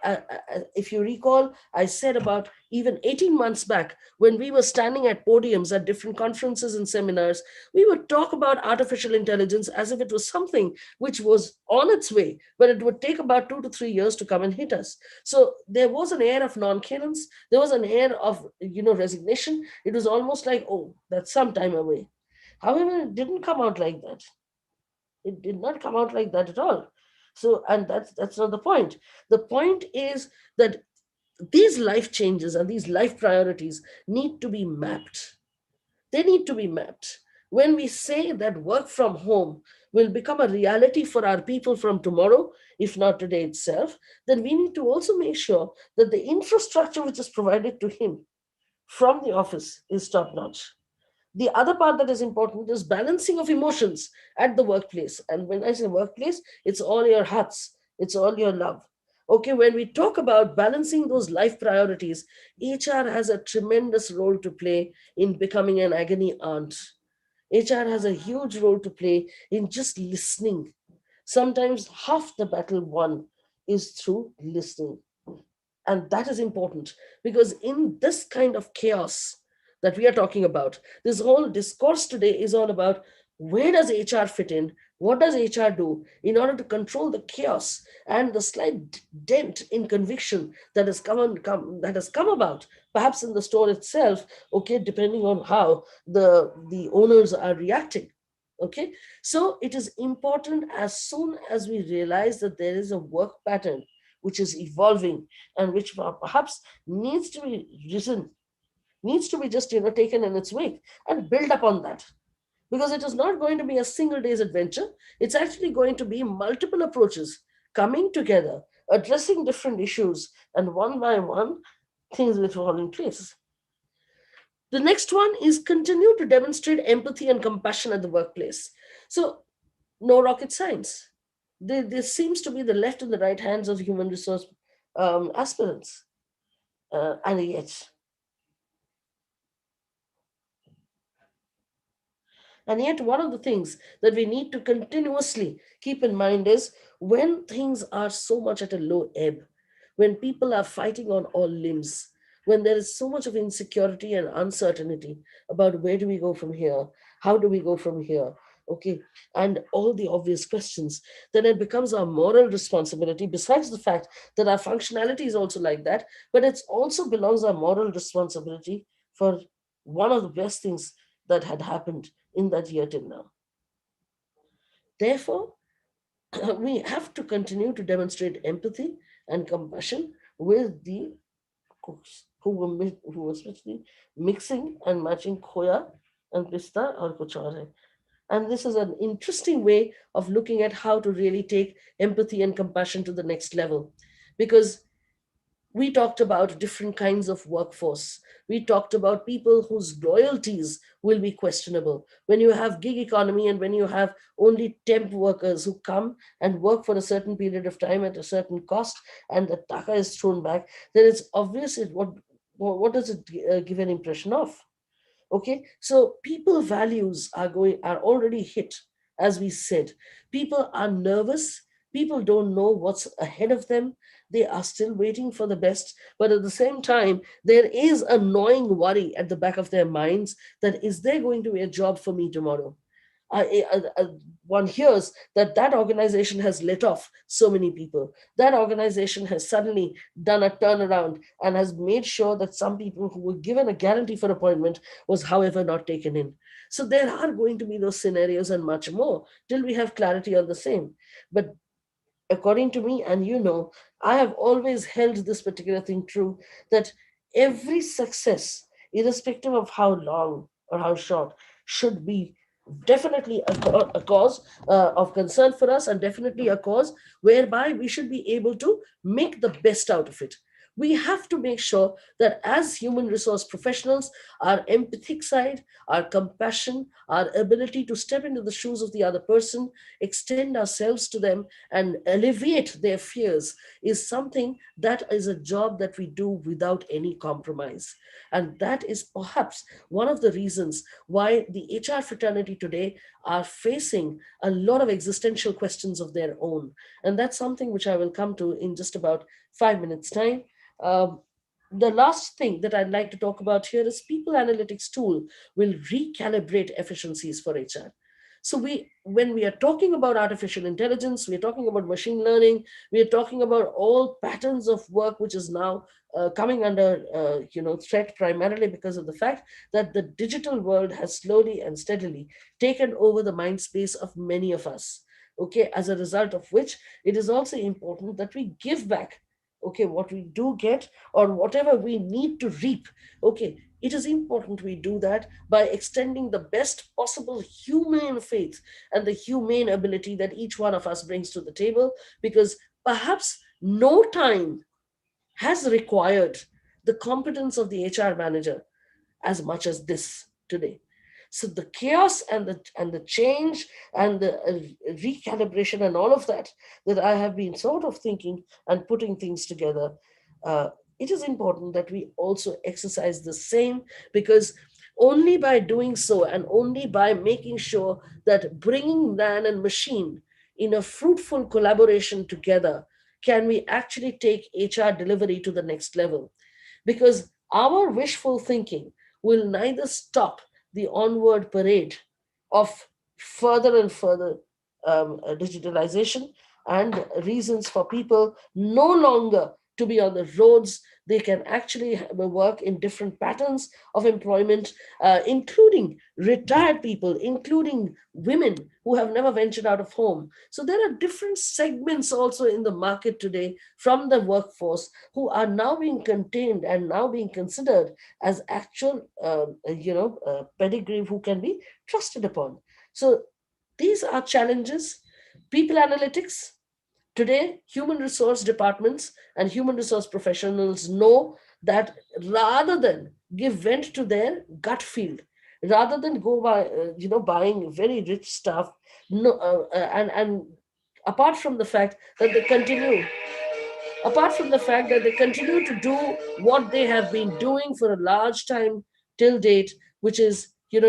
if you recall, I said about even 18 months back, when we were standing at podiums at different conferences and seminars, we would talk about artificial intelligence as if it was something which was on its way, but it would take about 2 to 3 years to come and hit us. So there was an air of nonchalance. There was an air of resignation. It was almost like, oh, that's some time away. However, it didn't come out like that. It did not come out like that at all. So, and that's not the point. The point is that these life changes and these life priorities need to be mapped. They need to be mapped. When we say that work from home will become a reality for our people from tomorrow, if not today itself, then we need to also make sure that the infrastructure which is provided to him from the office is top notch. The other part that is important is balancing of emotions at the workplace. And when I say workplace, it's all your hearts, it's all your love. Okay, when we talk about balancing those life priorities, HR has a tremendous role to play in becoming an agony aunt. HR has a huge role to play in just listening. Sometimes half the battle won is through listening. And that is important, because in this kind of chaos that we are talking about, this whole discourse today is all about where does HR fit in? What does HR do in order to control the chaos and the slight dent in conviction that has that has come about, perhaps in the store itself, okay, depending on how the owners are reacting. Okay, so it is important, as soon as we realize that there is a work pattern which is evolving and which perhaps needs to be risen, needs to be just taken in its wake and build upon that, because it is not going to be a single day's adventure. It's actually going to be multiple approaches coming together, addressing different issues, and one by one things will fall in place. The next one is continue to demonstrate empathy and compassion at the workplace. So no rocket science. There seems to be the left and the right hands of human resource aspirants. And yet, one of the things that we need to continuously keep in mind is when things are so much at a low ebb, when people are fighting on all limbs, when there is so much of insecurity and uncertainty about where do we go from here, how do we go from here, okay, and all the obvious questions, then it becomes our moral responsibility, besides the fact that our functionality is also like that, but it also belongs our moral responsibility for one of the best things that had happened in that year till now. Therefore, we have to continue to demonstrate empathy and compassion with the cooks who were especially mixing and matching khoya and pista or kuch aur hai. And this is an interesting way of looking at how to really take empathy and compassion to the next level, because we talked about different kinds of workforce. We talked about people whose loyalties will be questionable. When you have gig economy and when you have only temp workers who come and work for a certain period of time at a certain cost and the taka is thrown back, then it's obvious what does it give an impression of? Okay, so people values are already hit. As we said, people are nervous, people don't know what's ahead of them, they are still waiting for the best, but at the same time there is a gnawing worry at the back of their minds that is there going to be a job for me tomorrow. One hears that that organization has let off so many people. That organization has suddenly done a turnaround and has made sure that some people who were given a guarantee for appointment was, however, not taken in. So there are going to be those scenarios and much more till we have clarity on the same. But according to me, and I have always held this particular thing true, that every success, irrespective of how long or how short, should be definitely a cause of concern for us, and definitely a cause whereby we should be able to make the best out of it. we have to make sure that as human resource professionals, our empathic side, our compassion, our ability to step into the shoes of the other person, extend ourselves to them and alleviate their fears is something that is a job that we do without any compromise. And that is perhaps one of the reasons why the HR fraternity today are facing a lot of existential questions of their own. And that's something which I will come to in just about 5 minutes' time. Um, the last thing that I'd like to talk about here is people analytics tool will recalibrate efficiencies for HR. So when we are talking about artificial intelligence, we're talking about machine learning, we're talking about all patterns of work which is now coming under threat primarily because of the fact that the digital world has slowly and steadily taken over the mind space of many of us. Okay, as a result of which, it is also important that we give back, okay, what we do get or whatever we need to reap. Okay, it is important we do that by extending the best possible humane faith and the humane ability that each one of us brings to the table, because perhaps no time has required the competence of the HR manager as much as this today. So the chaos and the change and the recalibration and all of that I have been sort of thinking and putting things together, uh, it is important that we also exercise the same, because only by doing so and only by making sure that bringing man and machine in a fruitful collaboration together can we actually take HR delivery to the next level. Because our wishful thinking will neither stop the onward parade of further and further digitalization and reasons for people no longer to be on the roads. They can actually work in different patterns of employment, including retired people, including women who have never ventured out of home. So there are different segments also in the market today from the workforce who are now being contained and now being considered as actual, pedigree who can be trusted upon. So these are challenges. People analytics. Today, human resource departments and human resource professionals know that rather than give vent to their gut feel, rather than go by, buying very rich stuff, no, and apart from the fact that they continue apart from the fact that they continue to do what they have been doing for a large time till date, which is,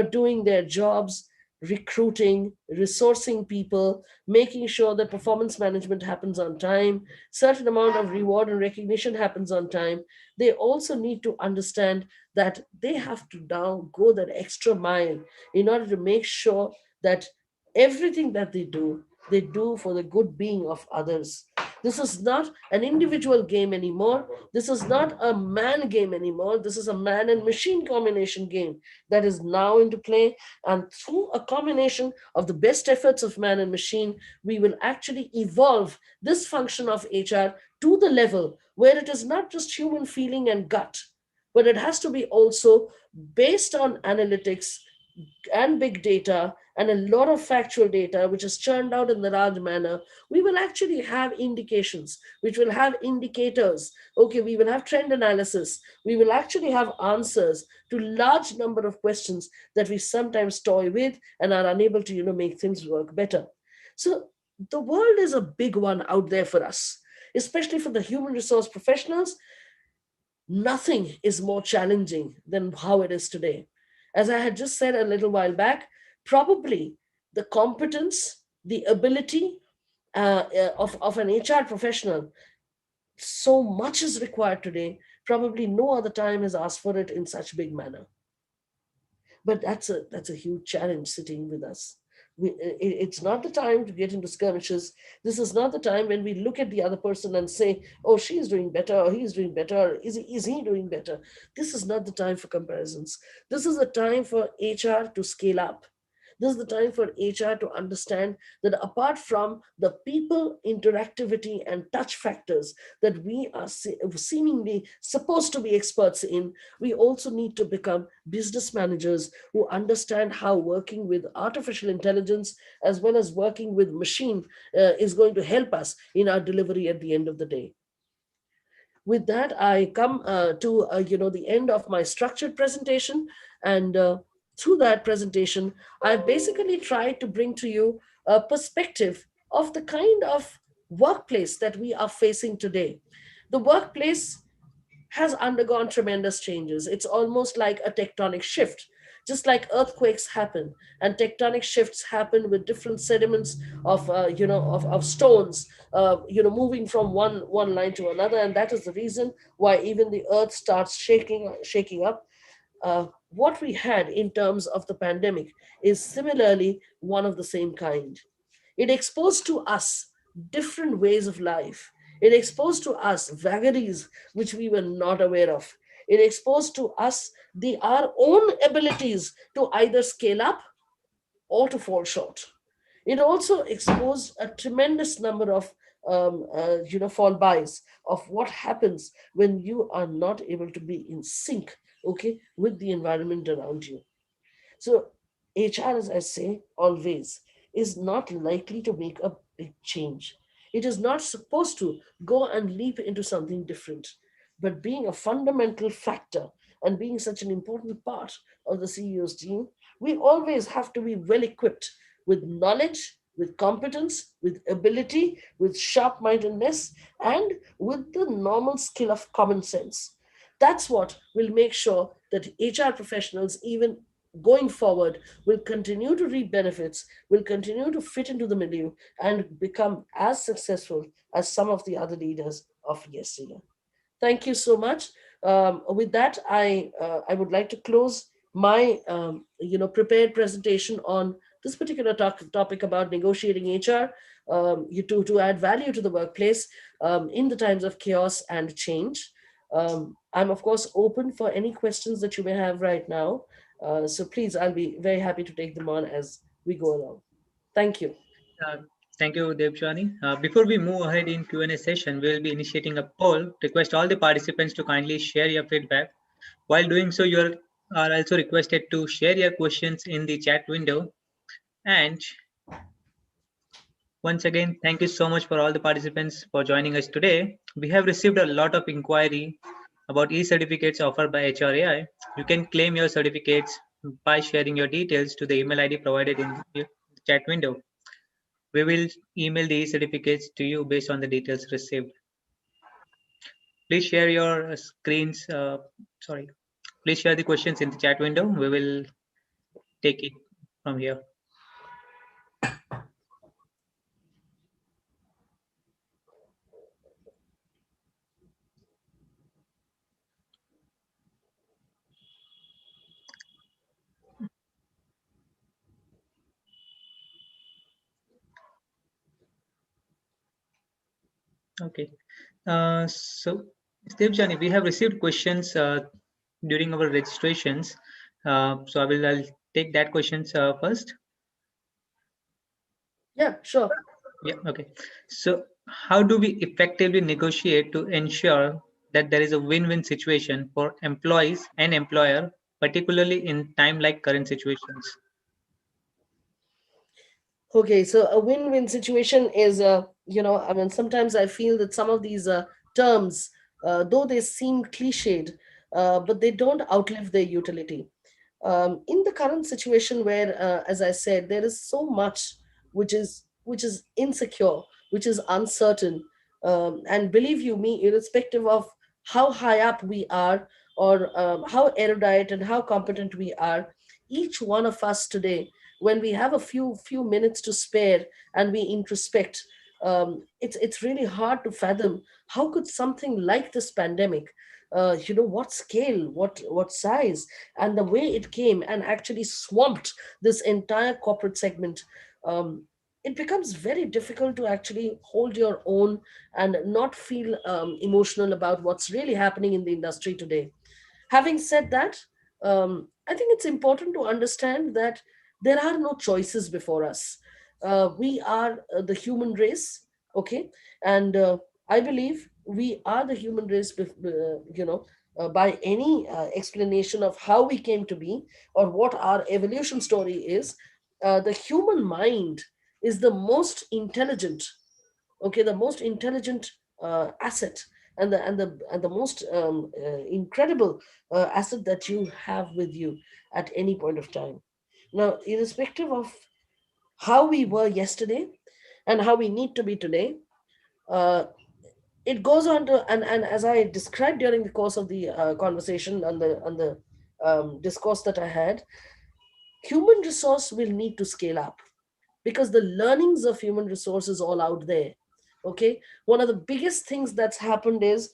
doing their jobs, recruiting, resourcing people, making sure that performance management happens on time, certain amount of reward and recognition happens on time. They also need to understand that they have to now go that extra mile in order to make sure that everything that they do for the good being of others. This is not an individual game anymore. This is not a man game anymore. This is a man and machine combination game that is now into play. And through a combination of the best efforts of man and machine, we will actually evolve this function of HR to the level where it is not just human feeling and gut, but it has to be also based on analytics and big data and a lot of factual data which is churned out in the large manner. We will actually have indications, which will have indicators. Okay, we will have trend analysis. We will actually have answers to large number of questions that we sometimes toy with and are unable to, make things work better. So the world is a big one out there for us, especially for the human resource professionals. Nothing is more challenging than how it is today. As I had just said a little while back, probably the competence, the ability of an HR professional, so much is required today. Probably no other time has asked for it in such big manner. But that's a huge challenge sitting with us. It's not the time to get into skirmishes. This is not the time when we look at the other person and say, oh, she's doing better, or he's doing better, or is he doing better. This is not the time for comparisons. This is the time for HR to scale up. This is the time for HR to understand that apart from the people interactivity and touch factors that we are seemingly supposed to be experts in, we also need to become business managers who understand how working with artificial intelligence as well as working with machine is going to help us in our delivery at the end of the day. with that, I come to the end of my structured presentation, and through that presentation, I've basically tried to bring to you a perspective of the kind of workplace that we are facing today. The workplace has undergone tremendous changes. It's almost like a tectonic shift. Just like earthquakes happen and tectonic shifts happen with different sediments of stones, moving from one line to another, and that is the reason why even the earth starts shaking up. What we had in terms of the pandemic is similarly one of the same kind. It exposed to us different ways of life. It exposed to us vagaries which we were not aware of. It exposed to us our own abilities to either scale up or to fall short. It also exposed a tremendous number of fall bys of what happens when you are not able to be in sync, okay, with the environment around you. So HR, as I say always, is not likely to make a big change. It is not supposed to go and leap into something different. But being a fundamental factor and being such an important part of the CEO's team, we always have to be well equipped with knowledge, with competence, with ability, with sharp mindedness, and with the normal skill of common sense. That's what will make sure that HR professionals, even going forward, will continue to reap benefits, will continue to fit into the milieu, and become as successful as some of the other leaders of yesteryear. Thank you so much. With that, I would like to close my prepared presentation on this particular topic about negotiating HR, to add value to the workplace in the times of chaos and change. I'm of course open for any questions that you may have right now. So please, I'll be very happy to take them on as we go along. Thank you. Uh, Thank you, Debjani. Before we move ahead in Q&A session, we will be initiating a poll. Request all the participants to kindly share your feedback. While doing so, you are also requested to share your questions in the chat window. And once again, thank you so much for all the participants for joining us today. We have received a lot of inquiry about e-certificates offered by HRAI. You can claim your certificates by sharing your details to the email ID provided in the chat window. We will email the e-certificates to you based on the details received. Please share your screens. Sorry. Please share the questions in the chat window. We will take it from here. Okay. So, Debjani, we have received questions during our registrations. So I'll take that questions first. Yeah, sure. Yeah. Okay. So how do we effectively negotiate to ensure that there is a win-win situation for employees and employer, particularly in time like current situations? Okay, so a win-win situation is, I mean, sometimes I feel that some of these terms, though they seem cliched, but they don't outlive their utility. In the current situation where, as I said, there is so much which is insecure, which is uncertain, and believe you me, irrespective of how high up we are, or how erudite and how competent we are, each one of us today, when we have a few minutes to spare and we introspect, it's really hard to fathom how could something like this pandemic, what scale, what size, and the way it came and actually swamped this entire corporate segment. It becomes very difficult to actually hold your own and not feel emotional about what's really happening in the industry today. Having said that, I think it's important to understand that there are no choices before us. We are the human race, okay, and I believe we are the human race, by any explanation of how we came to be or what our evolution story is. The human mind is the most intelligent, okay, the most intelligent asset and the most incredible asset that you have with you at any point of time. Now, irrespective of how we were yesterday and how we need to be today, uh, it goes on to, and as I described during the course of the conversation and the discourse that I had, human resource will need to scale up because the learnings of human resource is all out there. Okay, one of the biggest things that's happened is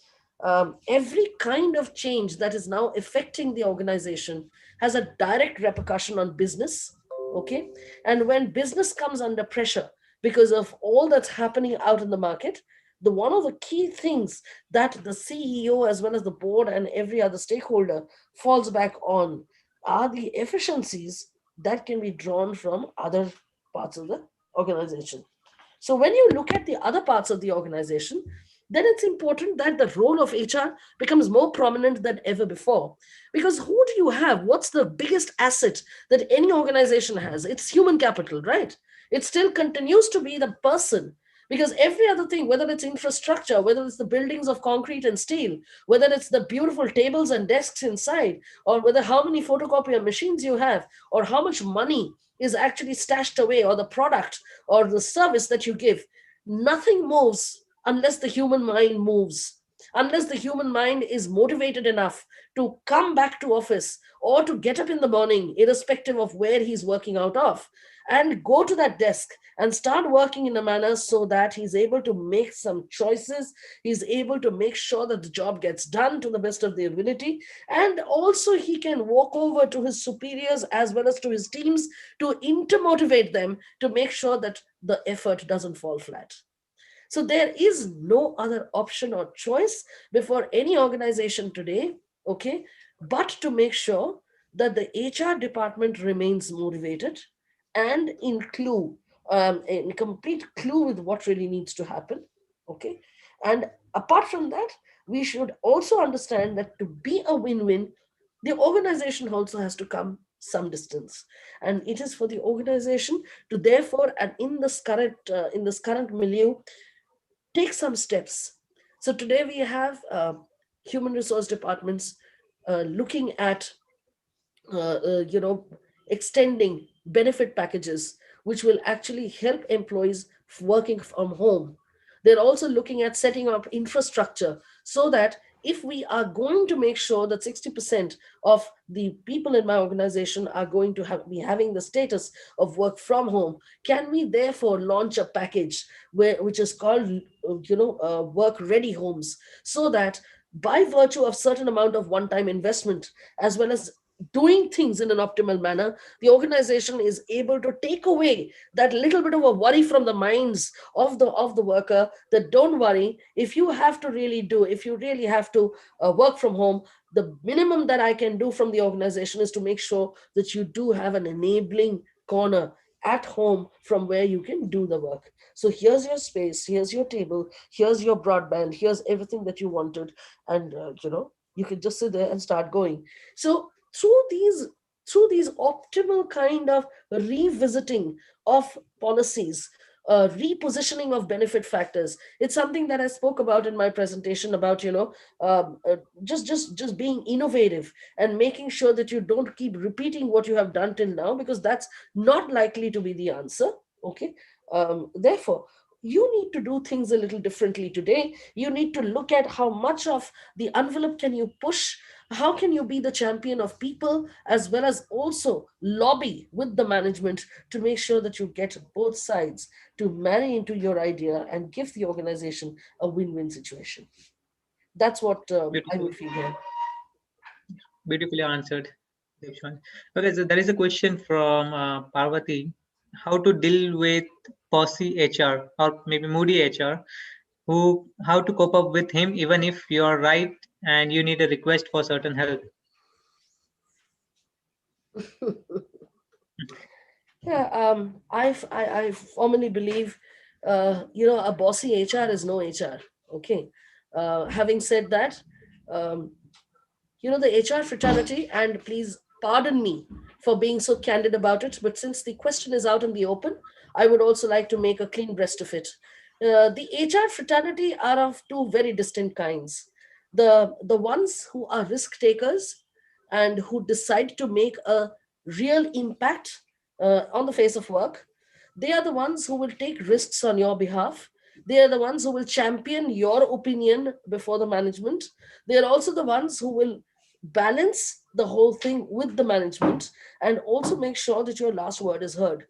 every kind of change that is now affecting the organization has a direct repercussion on business. Okay, and when business comes under pressure because of all that's happening out in the market, the one of the key things that the CEO as well as the board and every other stakeholder falls back on are the efficiencies that can be drawn from other parts of the organization. So when you look at the other parts of the organization, then it's important that the role of HR becomes more prominent than ever before. Because who do you have? What's the biggest asset that any organization has? It's human capital, right? It still continues to be the person. Because every other thing, whether it's infrastructure, whether it's the buildings of concrete and steel, whether it's the beautiful tables and desks inside, or whether how many photocopier machines you have, or how much money is actually stashed away, or the product or the service that you give, nothing moves unless the human mind moves, unless the human mind is motivated enough to come back to office or to get up in the morning, irrespective of where he's working out of, and go to that desk and start working in a manner so that he's able to make some choices, he's able to make sure that the job gets done to the best of the ability, and also he can walk over to his superiors as well as to his teams to intermotivate them to make sure that the effort doesn't fall flat. So there is no other option or choice before any organization today, okay, but to make sure that the HR department remains motivated and in complete clue with what really needs to happen, okay. And apart from that, we should also understand that to be a win-win, the organization also has to come some distance, and it is for the organization to therefore, and in this current milieu, take some steps. So today we have human resource departments looking at you know, extending benefit packages which will actually help employees working from home. They're also looking at setting up infrastructure so that if we are going to make sure that 60% of the people in my organization are going to be having the status of work from home, can we therefore launch a package which is called work ready homes, so that by virtue of certain amount of one time investment as well as doing things in an optimal manner, the organization is able to take away that little bit of a worry from the minds of the worker, that don't worry, if you have to really do, if you really have to work from home, the minimum that I can do from the organization is to make sure that you do have an enabling corner at home from where you can do the work. So here's your space, here's your table, here's your broadband, here's everything that you wanted, and you can just sit there and start going. So through these optimal kind of revisiting of policies, repositioning of benefit factors, it's something that I spoke about in my presentation about just being innovative and making sure that you don't keep repeating what you have done till now, because that's not likely to be the answer. Okay. Therefore, you need to do things a little differently today. You need to look at how much of the envelope can you push, how can you be the champion of people, as well as also lobby with the management to make sure that you get both sides to marry into your idea and give the organization a win-win situation. That's what I Beautiful, would feel here. beautifully answered, Debjani. Okay, so there is a question from Parvati: how to deal with bossy HR or maybe moody HR, who how to cope up with him even if you are right and you need a request for certain help. Yeah, I formally believe, a bossy HR is no HR. Okay. Having said that, um, the HR fraternity, and please pardon me for being so candid about it, but since the question is out in the open, I would also like to make a clean breast of it. The HR fraternity are of two very distinct kinds. The ones who are risk takers and who decide to make a real impact on the face of work. They are the ones who will take risks on your behalf. They are the ones who will champion your opinion before the management. They are also the ones who will balance the whole thing with the management and also make sure that your last word is heard.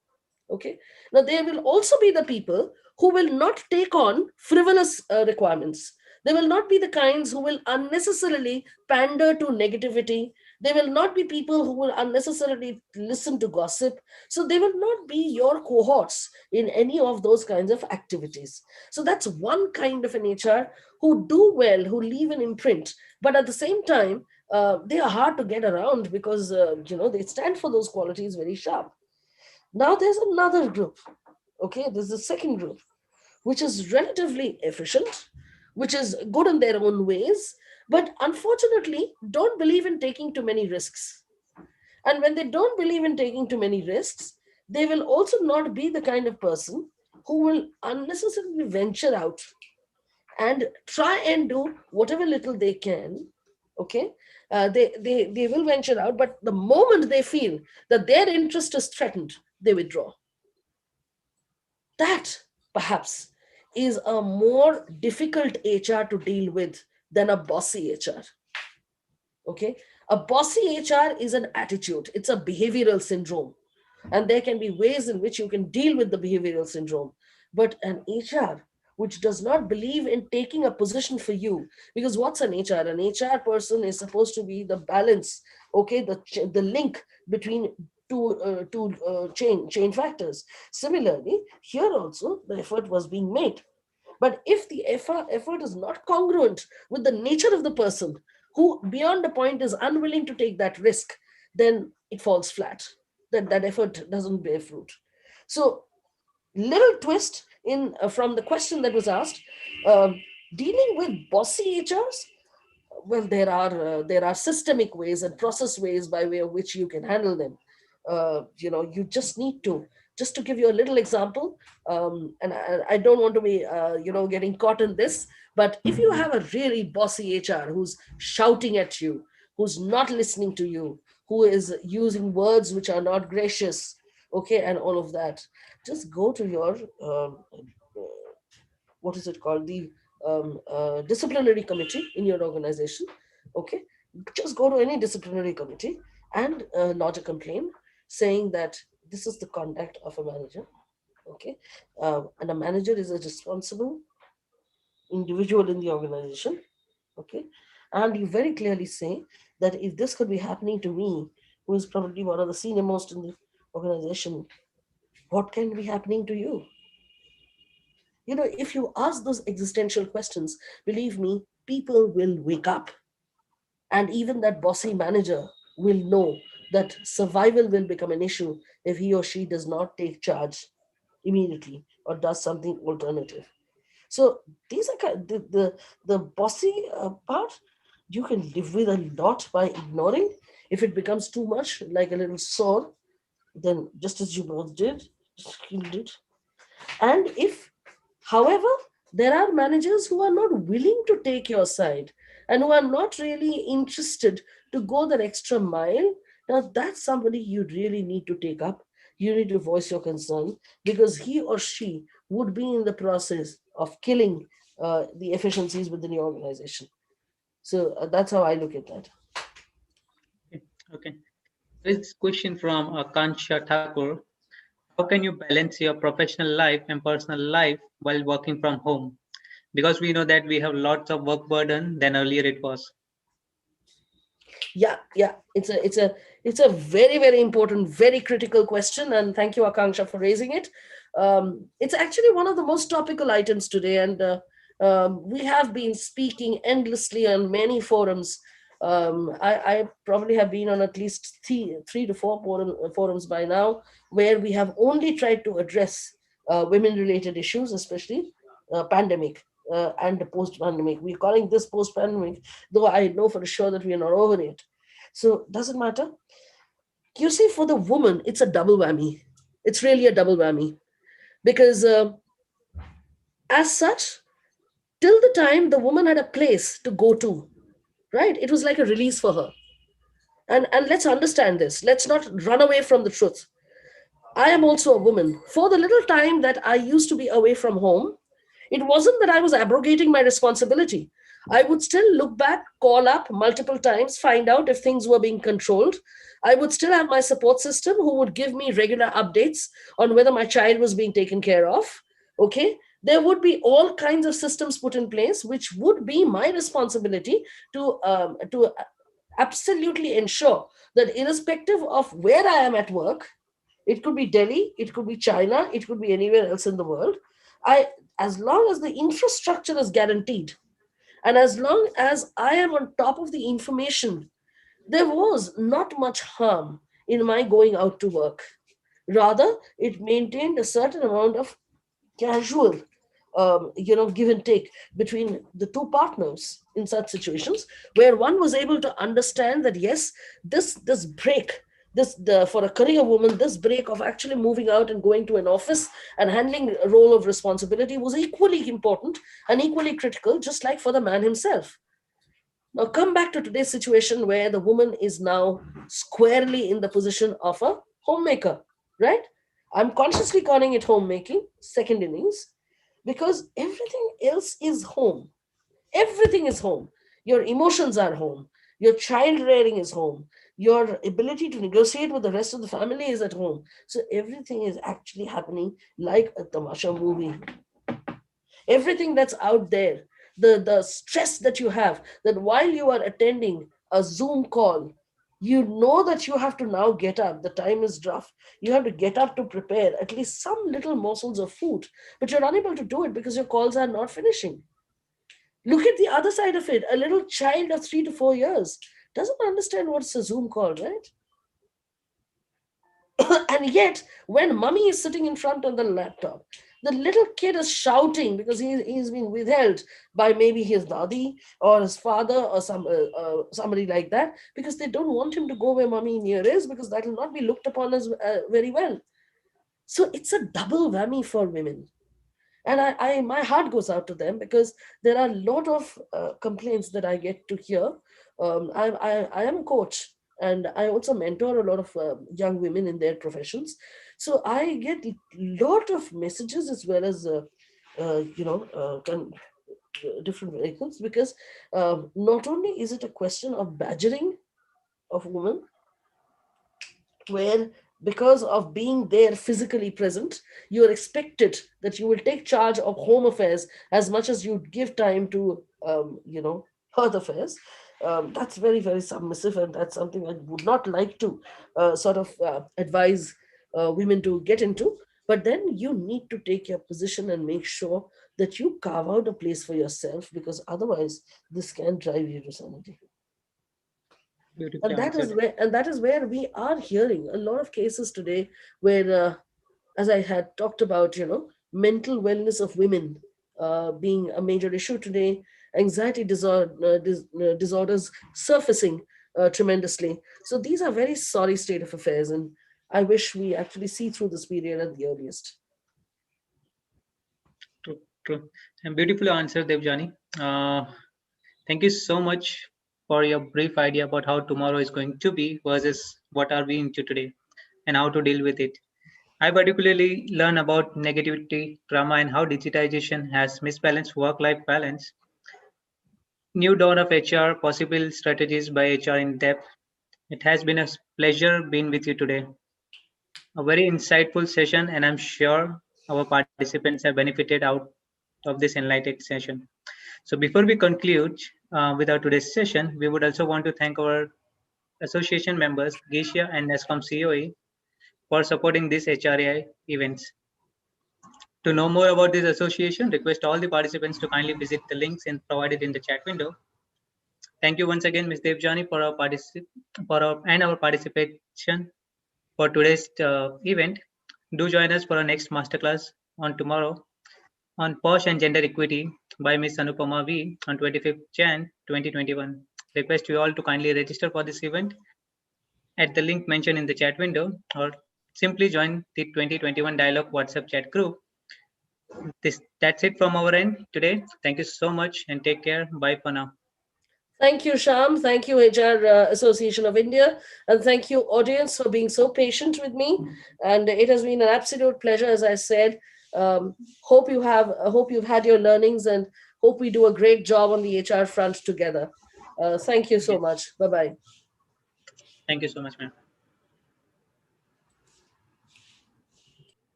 Okay. Now, there will also be the people who will not take on frivolous requirements. They will not be the kinds who will unnecessarily pander to negativity. They will not be people who will unnecessarily listen to gossip. So, they will not be your cohorts in any of those kinds of activities. So, that's one kind of an HR who do well, who leave an imprint, but at the same time, they are hard to get around because they stand for those qualities very sharp. Now there's another group. Okay, there's the second group, which is relatively efficient, which is good in their own ways, but unfortunately don't believe in taking too many risks. And when they don't believe in taking too many risks, they will also not be the kind of person who will unnecessarily venture out and try and do whatever little they can. Okay, they will venture out, but the moment they feel that their interest is threatened, they withdraw. That perhaps is a more difficult HR to deal with than a bossy HR. Okay, a bossy HR is an attitude, it's a behavioral syndrome, and there can be ways in which you can deal with the behavioral syndrome. But an HR which does not believe in taking a position for you, because what's an HR? An HR person is supposed to be the balance, okay, the link between two chain factors. Similarly, here also the effort was being made, but if the effort is not congruent with the nature of the person who beyond the point is unwilling to take that risk, then it falls flat. That effort doesn't bear fruit. So, little twist in from the question that was asked, dealing with bossy HRs, well, there are systemic ways and process ways by way of which you can handle them. You just need to, just to give you a little example, and I don't want to be getting caught in this, but if you have a really bossy HR who's shouting at you, who's not listening to you, who is using words which are not gracious, okay, and all of that, just go to your what is it called, the disciplinary committee in your organization. Okay, just go to any disciplinary committee and lodge a complaint saying that this is the conduct of a manager. Okay, and a manager is a responsible individual in the organization. Okay, and you very clearly say that if this could be happening to me, who is probably one of the senior most in the organization, what can be happening to you? If you ask those existential questions, believe me, people will wake up. And even that bossy manager will know that survival will become an issue if he or she does not take charge immediately or does something alternative. So these are the bossy part. You can live with a lot by ignoring. If it becomes too much, like a little sore, then just as you both did, just healed it. And if, however, there are managers who are not willing to take your side and who are not really interested to go that extra mile, now that's somebody you really need to take up. You need to voice your concern because he or she would be in the process of killing the efficiencies within your organization. So that's how I look at that. Okay. This question from Akansha Thakur. How can you balance your professional life and personal life while working from home? Because we know that we have lots of work burden than earlier it was. Yeah, it's a very, very important, very critical question, and thank you, Akanksha, for raising it. It's actually one of the most topical items today, and we have been speaking endlessly on many forums. I probably have been on at least three to four forums by now, where we have only tried to address women-related issues, especially pandemic and the post-pandemic. We're calling this post-pandemic, though I know for sure that we are not over it. So does it matter? You see, for the woman, it's a double whammy. It's really a double whammy because As such, till the time the woman had a place to go to, right? It was like a release for her. And let's understand this. Let's not run away from the truth. I am also a woman. For the little time that I used to be away from home, it wasn't that I was abrogating my responsibility. I would still look back, call up multiple times, find out if things were being controlled. I would still have my support system who would give me regular updates on whether my child was being taken care of. Okay. There would be all kinds of systems put in place, which would be my responsibility to absolutely ensure that irrespective of where I am at work, it could be Delhi, it could be China, it could be anywhere else in the world. I, as long as the infrastructure is guaranteed, and as long as I am on top of the information, there was not much harm in my going out to work. Rather, it maintained a certain amount of casual, give and take between the two partners in such situations, where one was able to understand that yes, this break, for a career woman, this break of actually moving out and going to an office and handling a role of responsibility was equally important and equally critical, just like for the man himself. Now come back to today's situation where the woman is now squarely in the position of a homemaker, right? I'm consciously calling it homemaking, second innings, because everything else is home. Everything is home. Your emotions are home. Your child rearing is home. Your ability to negotiate with the rest of the family is at home. So everything is actually happening like a tamasha movie. Everything that's out there, the stress that you have, that while you are attending a Zoom call, you know that you have to now get up, the time is rough, you have to get up to prepare at least some little morsels of food, but you're unable to do it because your calls are not finishing. Look at the other side of it. A little child of 3 to 4 years doesn't understand what's a Zoom call, right? And yet, when mummy is sitting in front of the laptop, the little kid is shouting because he's being withheld by maybe his daddy or his father or somebody like that, because they don't want him to go where mummy near is, because that will not be looked upon as very well. So it's a double whammy for women. And I my heart goes out to them, because there are a lot of complaints that I get to hear. I am a coach, and I also mentor a lot of young women in their professions. So I get a lot of messages as well as different vehicles, because not only is it a question of badgering of women, where because of being there physically present, you are expected that you will take charge of home affairs as much as you give time to hearth affairs. That's very, very submissive, and that's something I would not like to advise women to get into. But then you need to take your position and make sure that you carve out a place for yourself, because otherwise this can drive you to sanity. Beautifully And answered. that is where we are hearing a lot of cases today where, as I had talked about, mental wellness of women being a major issue today, anxiety disorders surfacing tremendously. So these are very sorry state of affairs, and I wish we actually see through this period at the earliest. True, true. And beautifully answered, Debjani. Thank you so much for your brief idea about how tomorrow is going to be versus what are we into today and how to deal with it. I particularly learn about negativity, drama, and how digitization has misbalanced work-life balance. New dawn of HR, possible strategies by HR in depth. It has been a pleasure being with you today. A very insightful session, and I'm sure our participants have benefited out of this enlightened session. So before we conclude with our today's session, we would also want to thank our association members, Geisha and NESCOM COE, for supporting these HRAI events. To know more about this association, request all the participants to kindly visit the links provided in the chat window. Thank you once again, Ms. Devjani, for our participation for today's event. Do join us for our next masterclass on tomorrow on Posh and Gender Equity by Ms. Anupama V on 25th Jan 2021. Request you all to kindly register for this event at the link mentioned in the chat window, or simply join the 2021 Dialogue WhatsApp chat group That's it from our end today. Thank you so much and take care. Bye for now. Thank you, Sham. Thank you, HR Association of India. And thank you, audience, for being so patient with me. And it has been an absolute pleasure, as I said. Hope you've had your learnings, and hope we do a great job on the HR front together. Thank you so Yes. much. Bye-bye. Thank you so much, ma'am.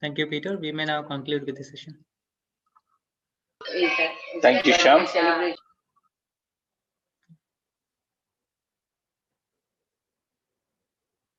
Thank you, Peter. We may now conclude with the session. Thank you, Sham.